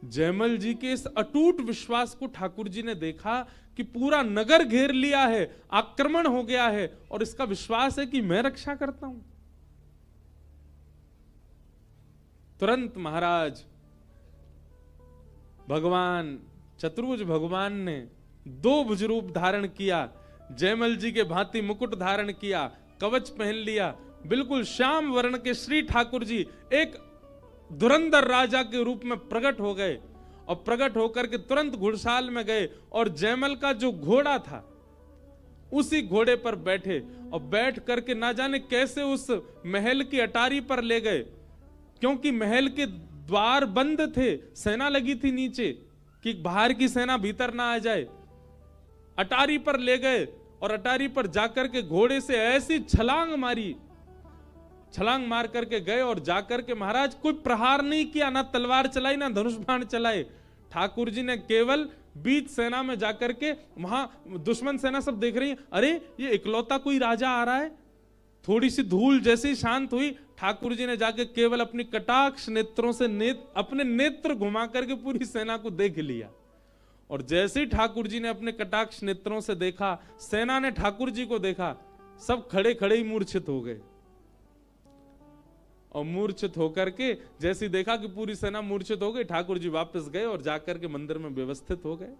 जयमल जी के इस अटूट विश्वास को ठाकुर जी ने देखा कि पूरा नगर घेर लिया है, आक्रमण हो गया है, और इसका विश्वास है कि मैं रक्षा करता हूं। तुरंत महाराज भगवान चतुर्भुज भगवान ने 2 भुज रूप धारण किया, जयमल जी के भांति मुकुट धारण किया, कवच पहन लिया, बिल्कुल श्याम वर्ण के श्री ठाकुर जी एक धुरंधर राजा के रूप में प्रकट हो गए। और प्रकट होकर के तुरंत घुड़साल में गए और जयमल का जो घोड़ा था उसी घोड़े पर बैठे, और बैठ करके ना जाने कैसे उस महल की अटारी पर ले गए, क्योंकि महल के द्वार बंद थे, सेना लगी थी नीचे कि बाहर की सेना भीतर ना आ जाए। अटारी पर ले गए और अटारी पर जाकर के घोड़े से ऐसी छलांग मारी, छलांग मार करके गए और जाकर के महाराज कोई प्रहार नहीं किया, ना तलवार चलाई ना धनुष बाण चलाए। ठाकुर जी ने केवल बीच सेना में जाकर के, वहां दुश्मन सेना सब देख रही है, अरे ये इकलौता कोई राजा आ रहा है। थोड़ी सी धूल जैसे ही शांत हुई, ठाकुर जी ने जाके केवल अपनी कटाक्ष नेत्रों से अपने नेत्र घुमा करके पूरी सेना को देख लिया। और जैसे ही ठाकुर जी ने अपने कटाक्ष नेत्रों से देखा, सेना ने ठाकुर जी को देखा, सब खड़े खड़े ही मूर्छित हो गए। और मूर्छित होकर के जैसे ही देखा कि पूरी सेना मूर्छित हो गई, ठाकुर जी वापस गए और जाकर के मंदिर में व्यवस्थित हो गए।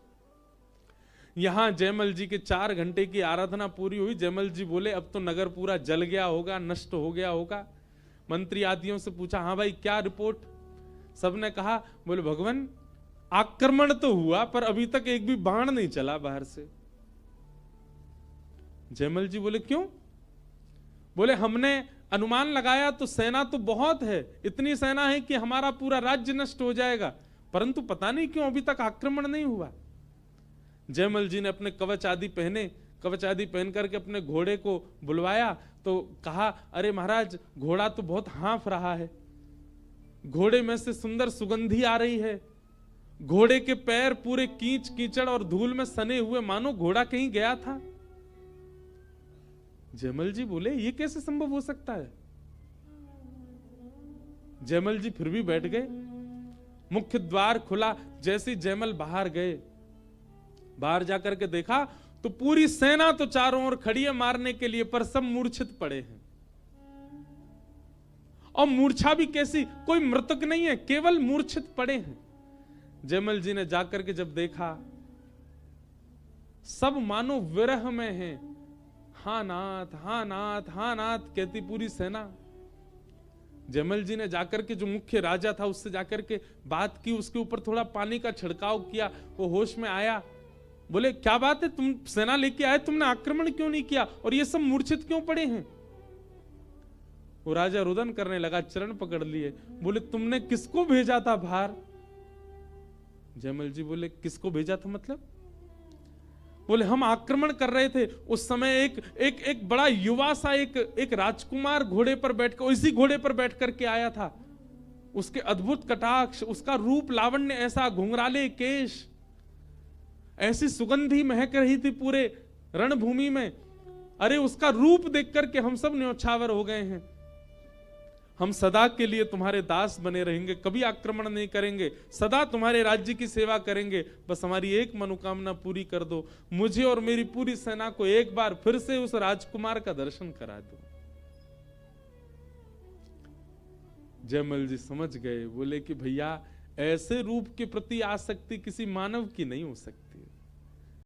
यहां जयमल जी के 4 घंटे की आराधना पूरी हुई। जयमल जी बोले अब तो नगर पूरा जल गया होगा, नष्ट हो गया होगा। मंत्री आदियों से पूछा, हाँ भाई क्या रिपोर्ट? सबने कहा, बोले भगवान आक्रमण तो हुआ पर अभी तक एक भी बाण नहीं चला बाहर से। जयमल जी बोले क्यों? बोले हमने अनुमान लगाया तो सेना तो बहुत है, इतनी सेना है कि हमारा पूरा राज्य नष्ट हो जाएगा, परंतु पता नहीं क्यों अभी तक आक्रमण नहीं हुआ। जयमल जी ने अपने कवच आदि पहने, कवच आदि पहन करके अपने घोड़े को बुलवाया तो कहा, अरे महाराज घोड़ा तो बहुत हाँफ रहा है, घोड़े में से सुंदर सुगंधी आ रही है, घोड़े के पैर पूरे कीच कीचड़ और धूल में सने हुए, मानो घोड़ा कहीं गया था। जयमल जी बोले ये कैसे संभव हो सकता है? जयमल जी फिर भी बैठ गए। मुख्य द्वार खुला, जैसे जयमल बाहर गए, बाहर जाकर के देखा तो पूरी सेना तो चारों ओर खड़ी है मारने के लिए, पर सब मूर्छित पड़े हैं। और मूर्छा भी कैसी, कोई मृतक नहीं है, केवल मूर्छित पड़े हैं। जयमल जी ने जाकर के जब देखा, सब मानो विरह में हैं, हाँ नाथ हाँ नाथ हाँ नाथ कहती पूरी सेना। जयमल जी ने जाकर के जो मुख्य राजा था उससे जाकर के बात की, उसके ऊपर थोड़ा पानी का छिड़काव किया, वो होश में आया। बोले क्या बात है, तुम सेना लेके आए, तुमने आक्रमण क्यों नहीं किया और ये सब मूर्छित क्यों पड़े हैं? वो राजा रुदन करने लगा, चरण पकड़ लिए, बोले तुमने किसको भेजा था बाहर? जयमल जी बोले किसको भेजा था मतलब? बोले हम आक्रमण कर रहे थे, उस समय एक बड़ा युवा सा एक राजकुमार घोड़े पर बैठकर, इसी घोड़े पर बैठ करके आया था। उसके अद्भुत कटाक्ष, उसका रूप लावण्य ऐसा, घुंघराले केश, ऐसी सुगंधी महक रही थी पूरे रणभूमि में। अरे उसका रूप देख करके हम सब न्योछावर हो गए हैं। हम सदा के लिए तुम्हारे दास बने रहेंगे, कभी आक्रमण नहीं करेंगे, सदा तुम्हारे राज्य की सेवा करेंगे, बस हमारी एक मनोकामना पूरी कर दो, मुझे और मेरी पूरी सेना को एक बार फिर से उस राजकुमार का दर्शन करा दो। जयमल जी समझ गए, बोले कि भैया ऐसे रूप के प्रति आसक्ति किसी मानव की नहीं हो सकती।